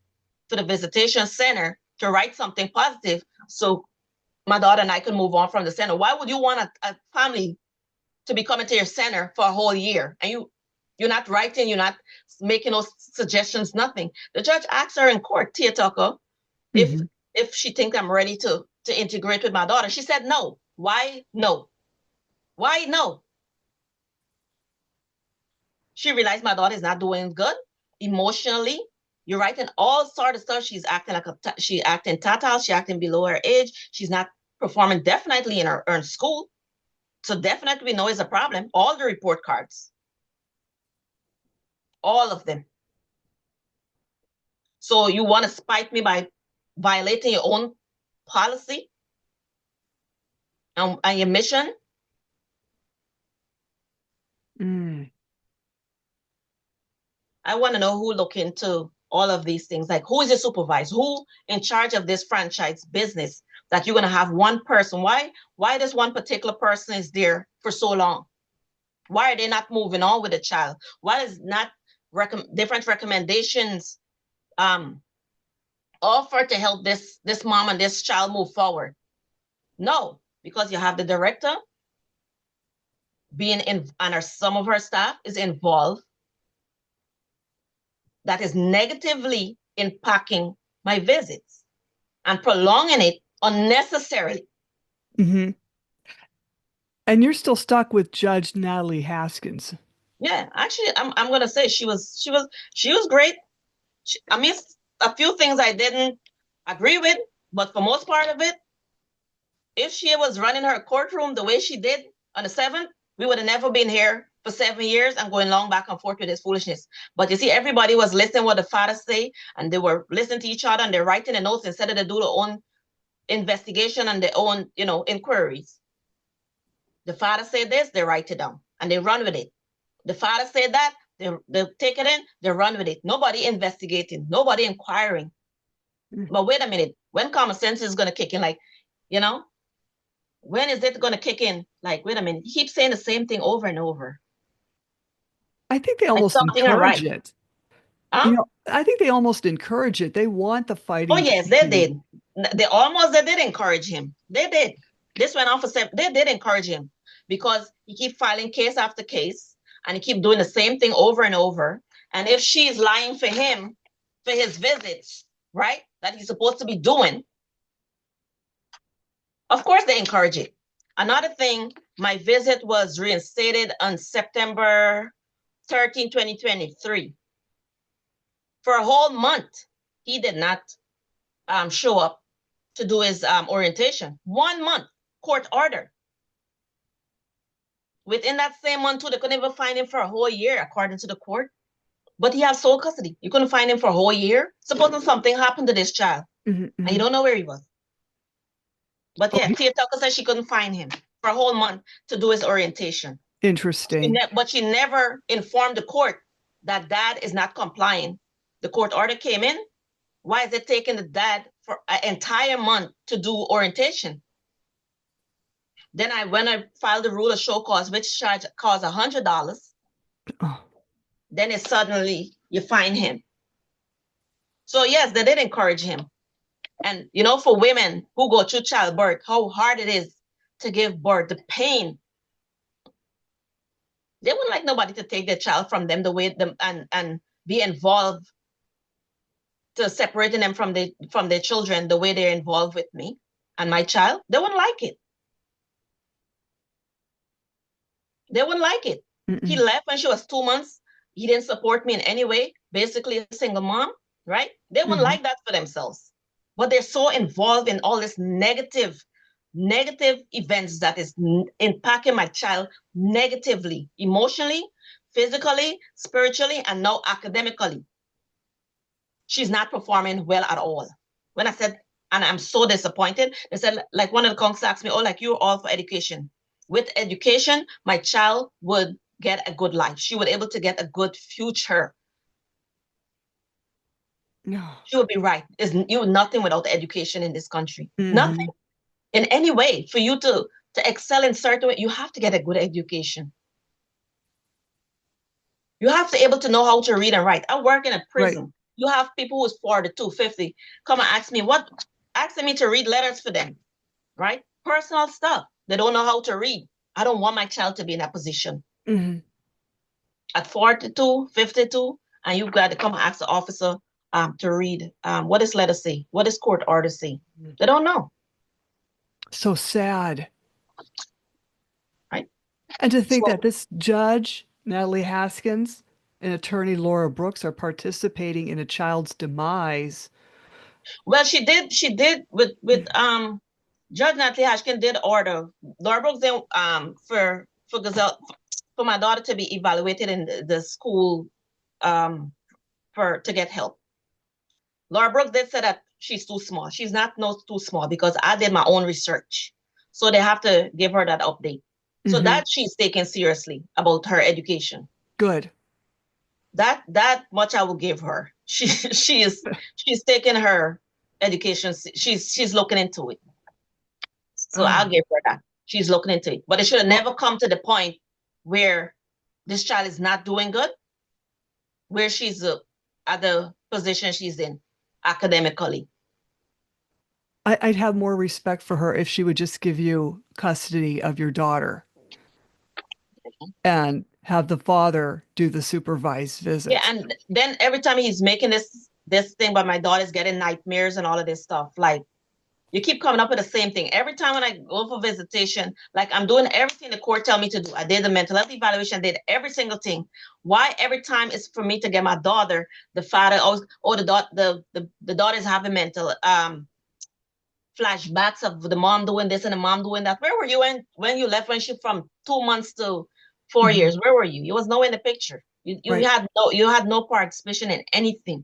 to the Visitation Center to write something positive so my daughter and I can move on from the center? Why would you want a family to be coming to your center for a whole year and you're not writing, you're not making those suggestions, nothing? The judge asked her in court, Tia Tucker, if she thinks I'm ready to integrate with my daughter. She said no. Why no? Why no? She realized my daughter is not doing good emotionally. You're writing all sort of stuff. She's acting she acting tatal. She acting below her age. She's not performing definitely in her school. So definitely we know is a problem. All the report cards. All of them. So you want to spite me by violating your own policy and your mission? I want to know who look into all of these things. Like, who is your supervisor? Who in charge of this franchise business that you're going to have one person? Why this one particular person is there for so long? Why are they not moving on with the child? Why is not different recommendations offered to help this mom and this child move forward? No, because you have the director being in, and some of her staff is involved, that is negatively impacting my visits and prolonging it unnecessarily. Mm-hmm. And you're still stuck with Judge Natalie Haskins. Yeah, actually, I'm gonna say she was great. I mean, a few things I didn't agree with, but for most part of it, if she was running her courtroom the way she did on the 7th, we would have never been here for 7 years and going long back and forth with this foolishness. But you see, everybody was listening what the fathers say, and they were listening to each other, and they're writing the notes instead of they do their own investigation and their own, inquiries. The father said this, they write it down, and they run with it. The father said that, they take it in, they run with it. Nobody investigating, nobody inquiring. But wait a minute, when common sense is going to kick in? Like, when is it going to kick in? Like, wait a minute, you keep saying the same thing over and over. I think they almost encourage it. Huh? I think they almost encourage it. They want the fighting. Oh, yes, they did. They did encourage him. They did. This went on for 7. They did encourage him because he keep filing case after case and he keep doing the same thing over and over. And if she's lying for him, for his visits, right, that he's supposed to be doing, of course they encourage it. Another thing, my visit was reinstated on September 13, 2023. For a whole month, he did not show up to do his orientation. 1 month, court order. Within that same month, too, they couldn't even find him for a whole year, according to the court. But he has sole custody. You couldn't find him for a whole year. Supposing something happened to this child, and you don't know where he was. But yeah, Tia Tucker said she couldn't find him for a whole month to do his orientation. Interesting. But she never informed the court that dad is not complying. The court order came in. Why is it taking the dad for an entire month to do orientation? Then when I filed the rule of show cause, which charge cost $100, then it suddenly, you find him. So yes, they did encourage him. And, for women who go through childbirth, how hard it is to give birth, the pain. They wouldn't like nobody to take their child from them, the way them and be involved to separating them from their children the way they're involved with me and my child. They wouldn't like it. They wouldn't like it. He left when she was 2 months. He didn't support me in any way. Basically a single mom, right? They wouldn't like that for themselves. But they're so involved in all this negative events that is impacting my child negatively, emotionally, physically, spiritually, and now academically. She's not performing well at all. When I said, and I'm so disappointed, they said, like one of the conks asked me, like you're all for education. With education, my child would get a good life. She would be able to get a good future. No. She would be right. You're nothing without education in this country. Nothing. In any way. For you to excel in certain way, you have to get a good education. You have to be able to know how to read and write. I work in a prison. Right. You have people who's 42, 50, come and asking me to read letters for them, right? Personal stuff. They don't know how to read. I don't want my child to be in that position. At 42, 52, and you've got to come and ask the officer to read. What does letter say? What does court order say? They don't know. So sad. Right? And to think that this judge, Natalie Haskins, and attorney Laura Brooks are participating in a child's demise. Well, she did with Judge Natalie Haskin did order Laura Brooks for Gavel, for my daughter to be evaluated in the school to get help. Laura Brooks did say that she's too small. She's not too small because I did my own research. So they have to give her that update. So that she's taken seriously about her education. Good. That much I will give her. She's taking her education. She's looking into it. So I'll give her that. She's looking into it. But it should have never come to the point where this child is not doing good, where she's at the position she's in academically. I'd have more respect for her if she would just give you custody of your daughter and have the father do the supervised visits. Yeah, and then every time he's making this thing, but my daughter's getting nightmares and all of this stuff. Like, you keep coming up with the same thing. Every time when I go for visitation, like I'm doing everything the court tell me to do. I did the mental health evaluation, did every single thing. Why every time it's for me to get my daughter, the father, the daughter's having mental flashbacks of the mom doing this and the mom doing that. Where were you when you left, when she from 2 months to 4 years? Where were you? You was nowhere in the picture. You had no participation in anything.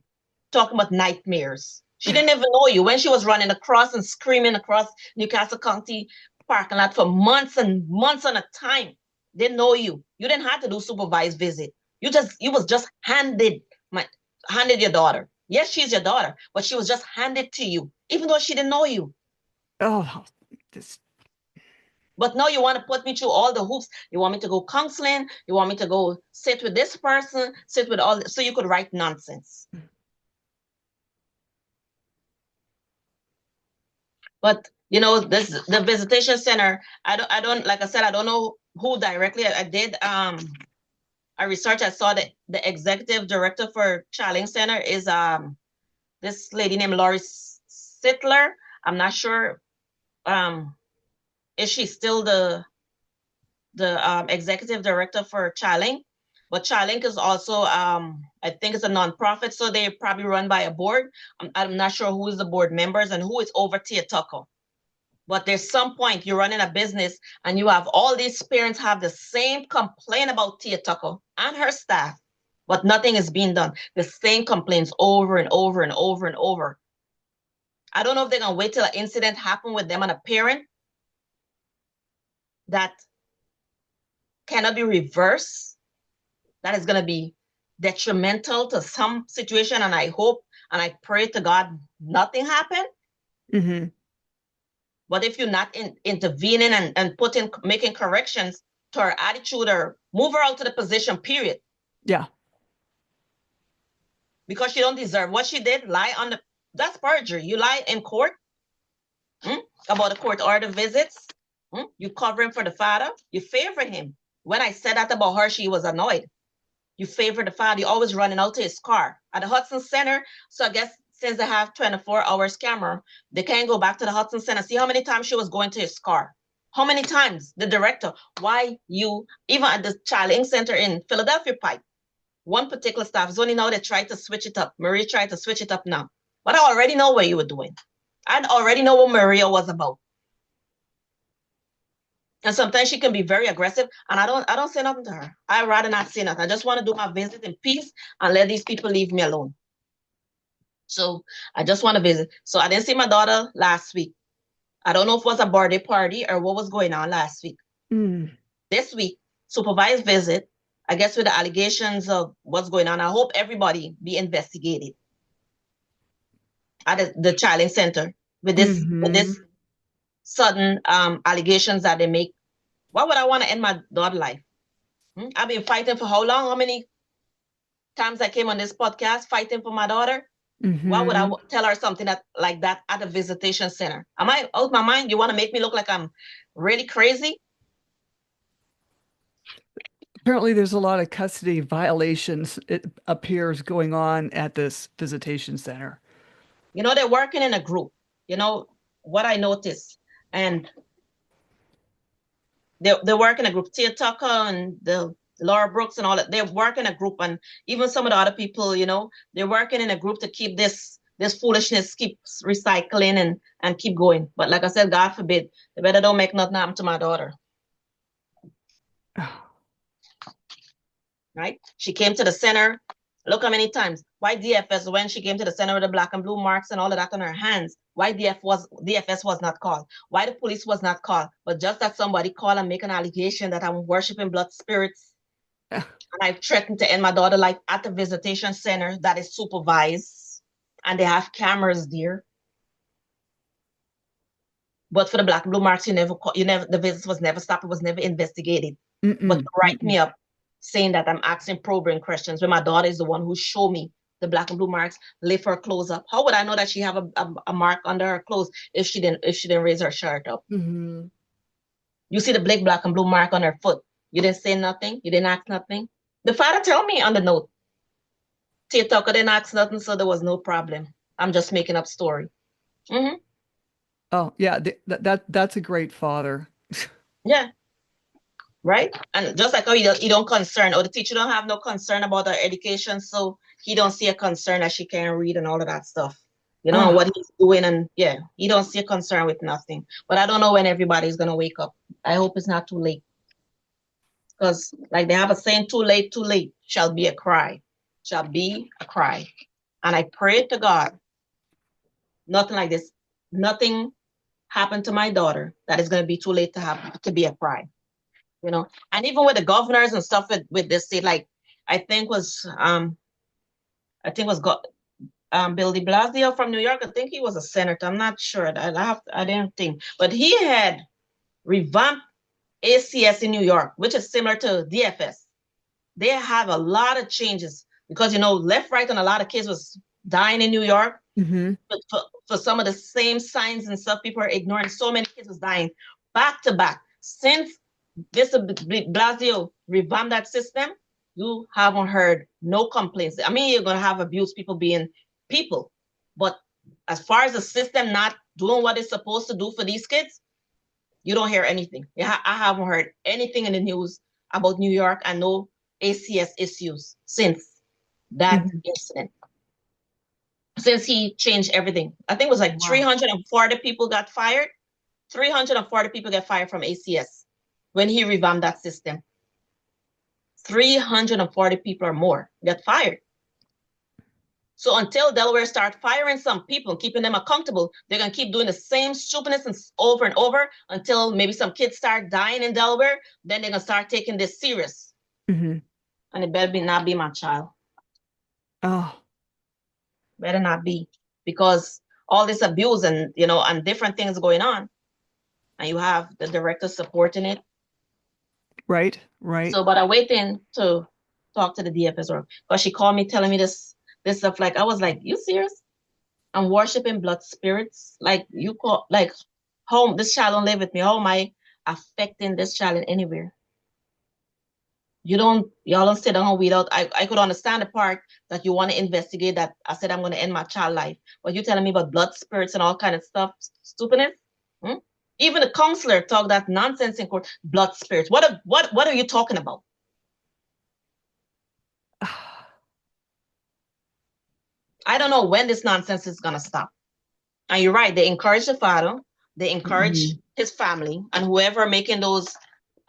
Talking about nightmares. She didn't even know you when she was running across and screaming across Newcastle County parking lot for months and months on a time. Didn't know you. You didn't have to do supervised visit. You was just handed your daughter. Yes, she's your daughter, but she was just handed to you, even though she didn't know you. Oh, But now you want to put me through all the hoops. You want me to go counseling. You want me to go sit with this person, sit with all this, so you could write nonsense. But the visitation center, I don't like I said, I don't know who directly. I did a research. I saw that the executive director for Charling Center is this lady named Laurie Sittler. I'm not sure is she still the executive director for Charling, but Charling is also I think it's a nonprofit, so they're probably run by a board. I'm not sure who is the board members and who is over Tia Tucker. But there's some point you're running a business and you have all these parents have the same complaint about Tia Tucker and her staff, but nothing is being done. The same complaints over and over and over and over. I don't know if they're going to wait till an incident happen with them and a parent that cannot be reversed. That is going to be detrimental to some situation. And I hope and I pray to God nothing happen. But if you're not intervening and making corrections to her attitude or move her out to the position, period. Yeah. Because she don't deserve what she did, that's perjury. You lie in court about the court order visits. You covering for the father. You favor him. When I said that about her, she was annoyed. You favor the father. You're always running out to his car. At the Hudson Center, so I guess since they have 24 hours camera, they can't go back to the Hudson Center. See how many times she was going to his car. How many times? The director, why you, even at the Charling Center in Philadelphia Pike, one particular staff, is only now they tried to switch it up. Maria tried to switch it up now. But I already know what you were doing. I already know what Maria was about. And sometimes she can be very aggressive, and I don't say nothing to her. I'd rather not say nothing. I just want to do my visit in peace and let these people leave me alone. So I just want to visit. So I didn't see my daughter last week. I don't know if it was a birthday party or what was going on last week. This week, supervised visit, I guess with the allegations of what's going on. I hope everybody be investigated at the Charling Center with this sudden allegations that they make. Why would I want to end my daughter's life? I've been fighting for how long? How many times I came on this podcast fighting for my daughter? Why would I tell her something like that at a visitation center? Am I out of my mind? You want to make me look like I'm really crazy? Apparently, there's a lot of custody violations, it appears, going on at this visitation center. They're working in a group. What I noticed, and they work in a group. Tia Tucker and the Laura Brooks and all that, they work in a group, and even some of the other people, they're working in a group to keep this foolishness keeps recycling and keep going. But like I said, God forbid, they better don't make nothing happen to my daughter. Right? She came to the center Look how many times. Why DFS, when she came to the center with the black and blue marks and all of that on her hands, why DFS was not called? Why the police was not called? But just that somebody call and make an allegation that I'm worshiping blood spirits and I've threatened to end my daughter's life at the Visitation Center that is supervised and they have cameras there. But for the black and blue marks, the visit was never stopped. It was never investigated. But to write me up saying that I'm asking probing questions when my daughter is the one who showed me the black and blue marks, lift her clothes up. How would I know that she have a mark under her clothes if she didn't raise her shirt up? Mm-hmm. You see the black and blue mark on her foot. You didn't say nothing. You didn't ask nothing. The father tell me on the note, Tia Tucker didn't ask nothing, so there was no problem. I'm just making up story. Mm-hmm. Oh, yeah, that's a great father. Yeah. Right? And just like how he don't concern, or the teacher don't have no concern about her education, so he don't see a concern that she can't read and all of that stuff. You know, and what he's doing, and yeah, he don't see a concern with nothing. But I don't know when everybody's gonna wake up. I hope it's not too late. Because like they have a saying, too late shall be a cry. Shall be a cry. And I pray to God, nothing like this, nothing happened to my daughter that is going to be too late to be a cry. You know, and even with the governors and stuff with this state, like I think was Bill de Blasio from New York. I think he was a senator. I'm not sure. I didn't think, but he had revamped ACS in New York, which is similar to DFS. They have a lot of changes because, you know, left, right, and a lot of kids was dying in New York. Mm-hmm. But for some of the same signs and stuff, people are ignoring. So many kids was dying back to back. Since Mr. Blasio revamped that system, you haven't heard no complaints. I mean, you're going to have abused people being people. But as far as the system not doing what it's supposed to do for these kids, you don't hear anything. I haven't heard anything in the news about New York and no ACS issues since that incident. Since he changed everything. I think it was like 340 people got fired. 340 people get fired from ACS when he revamped that system. 340 people or more get fired. So until Delaware start firing some people, keeping them accountable, they're going to keep doing the same stupidness over and over until maybe some kids start dying in Delaware. Then they're going to start taking this serious. Mm-hmm. And it better not be my child. Oh. Better not be. Because all this abuse and, you know, and different things going on. And you have the director supporting it. Right. So, but I'm waiting to talk to the DFS or because she called me telling me this stuff. Like, I was like, you serious? I'm worshiping blood spirits. Like, you call, like, how this child don't live with me. How am I affecting this child in anywhere? Y'all don't sit down without. I could understand the part that you want to investigate that. I said I'm going to end my child life, but you telling me about blood spirits and all kind of stuff, stupidness. Even the counselor talk that nonsense in court. Blood spirits. What are you talking about? I don't know when this nonsense is going to stop. And you're right. They encourage the father. They encourage his family and whoever making those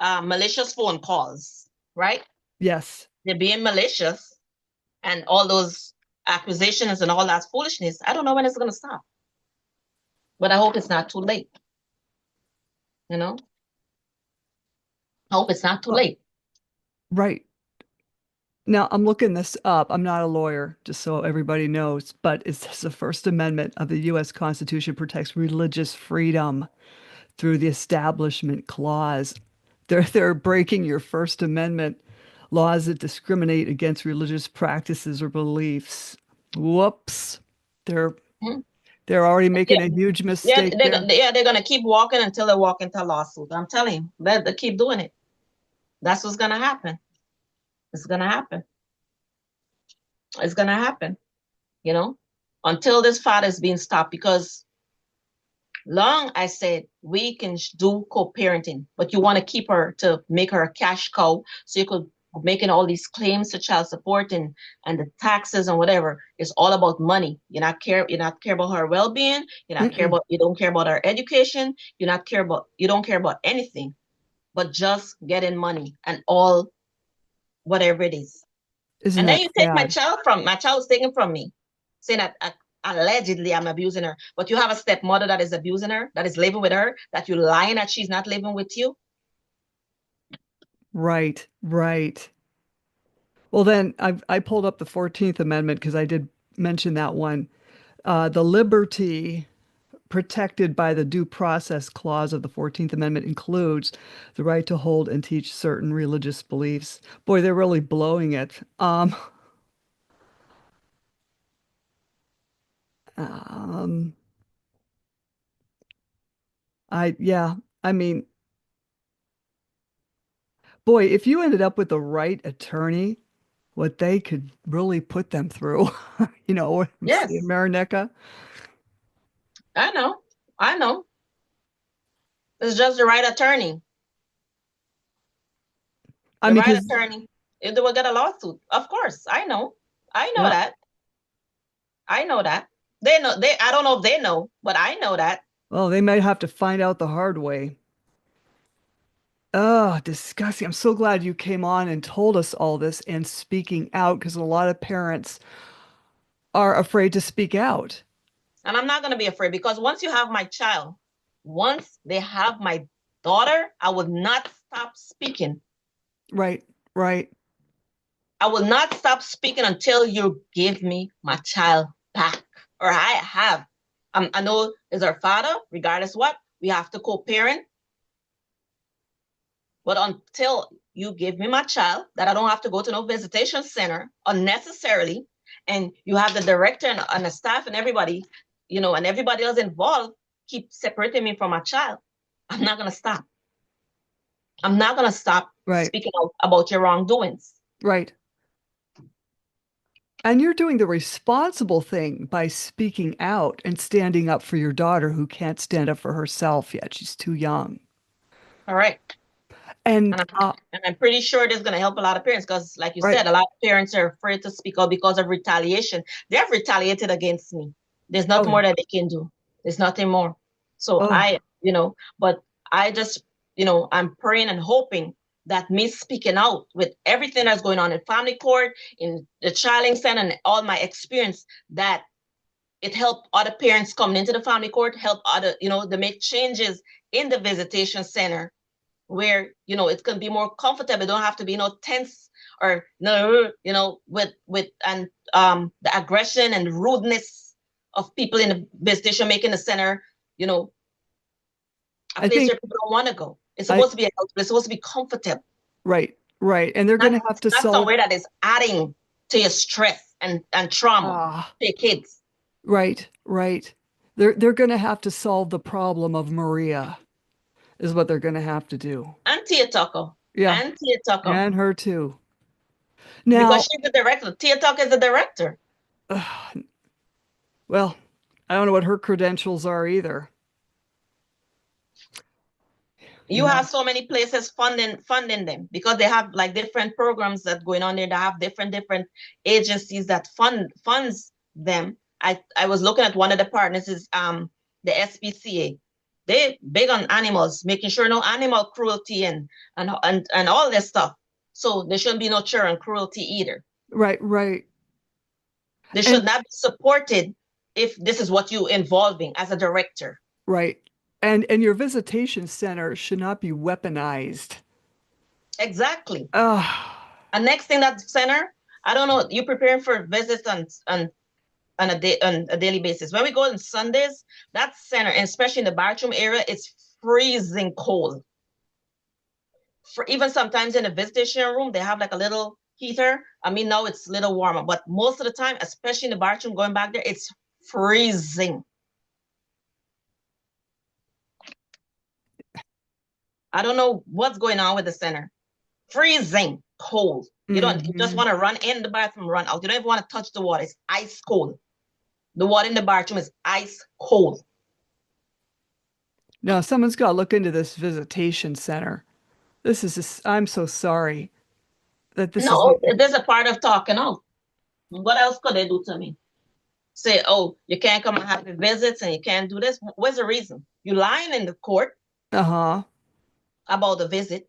malicious phone calls, right? Yes. They're being malicious and all those accusations and all that foolishness. I don't know when it's going to stop. But I hope it's not too late. You know? I hope it's not too late. Right. Now, I'm looking this up. I'm not a lawyer, just so everybody knows, but it says the First Amendment of the U.S. Constitution protects religious freedom through the Establishment Clause. They're breaking your First Amendment laws that discriminate against religious practices or beliefs. Whoops. They're already making a huge mistake. They're going to keep walking until they walk into a lawsuit. I'm telling you, they keep doing it. That's what's going to happen. It's going to happen. It's going to happen, you know, until this father is being stopped. Because I said we can do co-parenting, but you want to keep her to make her a cash cow so you could making all these claims to child support and the taxes and whatever. It's all about money. You're not care about her well-being. You don't care about her education. You don't care about anything but just getting money and all whatever it is. Isn't And then that you take sad? my child was taken from me, saying that allegedly I'm abusing her. But you have a stepmother that is abusing her, that is living with her, that you lying that she's not living with you. Right, right. Well, then I pulled up the 14th Amendment because I did mention that one. The liberty protected by the Due Process Clause of the 14th Amendment includes the right to hold and teach certain religious beliefs. Boy, they're really blowing it. Um, yeah, I mean, boy, if you ended up with the right attorney, what they could really put them through, you know, what I'm saying, Yes, Marineka. I know. I know. It's just the right attorney. I The mean, right because, attorney. If they will get a lawsuit. Of course. I know. I know yeah, that. I know that. They know I don't know if they know, but I know that. well, they might have to find out the hard way. Oh, disgusting. I'm so glad you came on and told us all this and speaking out because a lot of parents are afraid to speak out. And I'm not gonna be afraid because once you have my child, once they have my daughter, I will not stop speaking. Right, right. I will not stop speaking until you give me my child back. Or I have. I know is our father, regardless what, we have to co-parent. But until you give me my child, that I don't have to go to no visitation center unnecessarily, and you have the director and the staff and everybody, and everybody else involved keep separating me from my child, I'm not gonna stop. I'm not gonna stop Right, speaking out about your wrongdoings. right. And you're doing the responsible thing by speaking out and standing up for your daughter who can't stand up for herself yet. She's too young. All right. And And I'm, and I'm pretty sure this is going to help a lot of parents because, like you right. said, a lot of parents are afraid to speak out because of retaliation. They have retaliated against me. There's Oh, nothing yeah. more that they can do. There's nothing more. So Oh, but I just, I'm praying and hoping that me speaking out with everything that's going on in family court, in the child center, and all my experience, that it helped other parents coming into the family court, help other, to make changes in the visitation center where it can be more comfortable. It don't have to be tense or no, with and the aggression and rudeness of people in the visitation making the center, you know, a I place think where people don't want to go. It's I, supposed to be it's supposed to be comfortable, right, right. And they're going not to have to not solve, somewhere that is adding to your stress and trauma ah, to your kids. right, right. They're going to have to solve the problem of Maria, is what they're going to have to do. And Tia Tucker. Yeah, And Tia Tucker. and her too. Because Now, she's the director. Tia Tucker is the director. well, I don't know what her credentials are either. You You know, have so many places funding them because they have like different programs that going on there. They have different agencies that funds them. I was looking at one of the partners is the SPCA. They big on animals, making sure no animal cruelty and all this stuff. So there shouldn't be no children cruelty either. right, right. They And should not be supported if this is what you involving as a director. right. And your visitation center should not be weaponized. Exactly. Oh, And next thing that center, I don't know, you preparing for visits on a daily basis. When we go on Sundays, that center, and especially in the bathroom area, it's freezing cold. For even sometimes in the visitation room, they have like a little heater. I mean, now it's a little warmer, but most of the time, especially in the bathroom, going back there, it's freezing. I don't know what's going on with the center. Freezing cold. You just hmm. want to run in the bathroom, run out. You don't even want to touch the water. It's ice cold. The water in the bathroom is ice cold. No, someone's got to look into this visitation center. This is just, I'm so sorry that this is, No, there's a part of talking out. What else could they do to me? Say, oh, you can't come and have the visits and you can't do this. What's the reason? You lying in the court uh-huh. about the visit.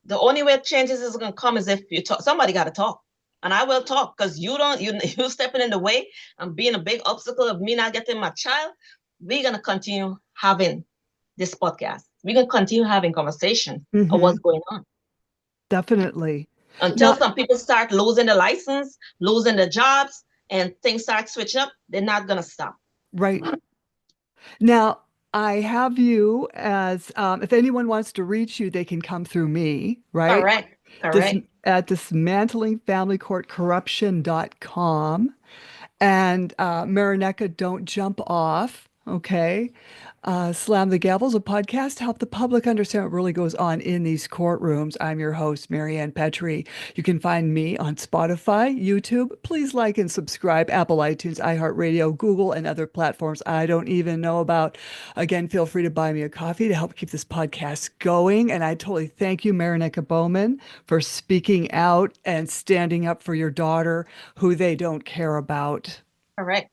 The only way changes is going to come is if you talk. Somebody got to talk, and I will talk because you don't. You stepping in the way and being a big obstacle of me not getting my child. We're gonna continue having this podcast. We're gonna continue having conversation of Mm-hmm. what's going on Definitely. until Now, some people start losing the license, losing the jobs, and things start switching up. They're not gonna stop. right. Now, I have you as, if anyone wants to reach you, they can come through me, right? Correct. Dis Correct. at dismantlingfamilycourtcorruption.com. And Marineka, don't jump off. Okay. Slam the Gavel is a podcast to help the public understand what really goes on in these courtrooms. I'm your host, Marianne Petrie. You can find me on Spotify, YouTube. Please like and subscribe, Apple, iTunes, iHeartRadio, Google, and other platforms I don't even know about. Again, feel free to buy me a coffee to help keep this podcast going. And I totally thank you, Marineka Bowman, for speaking out and standing up for your daughter who they don't care about. Correct.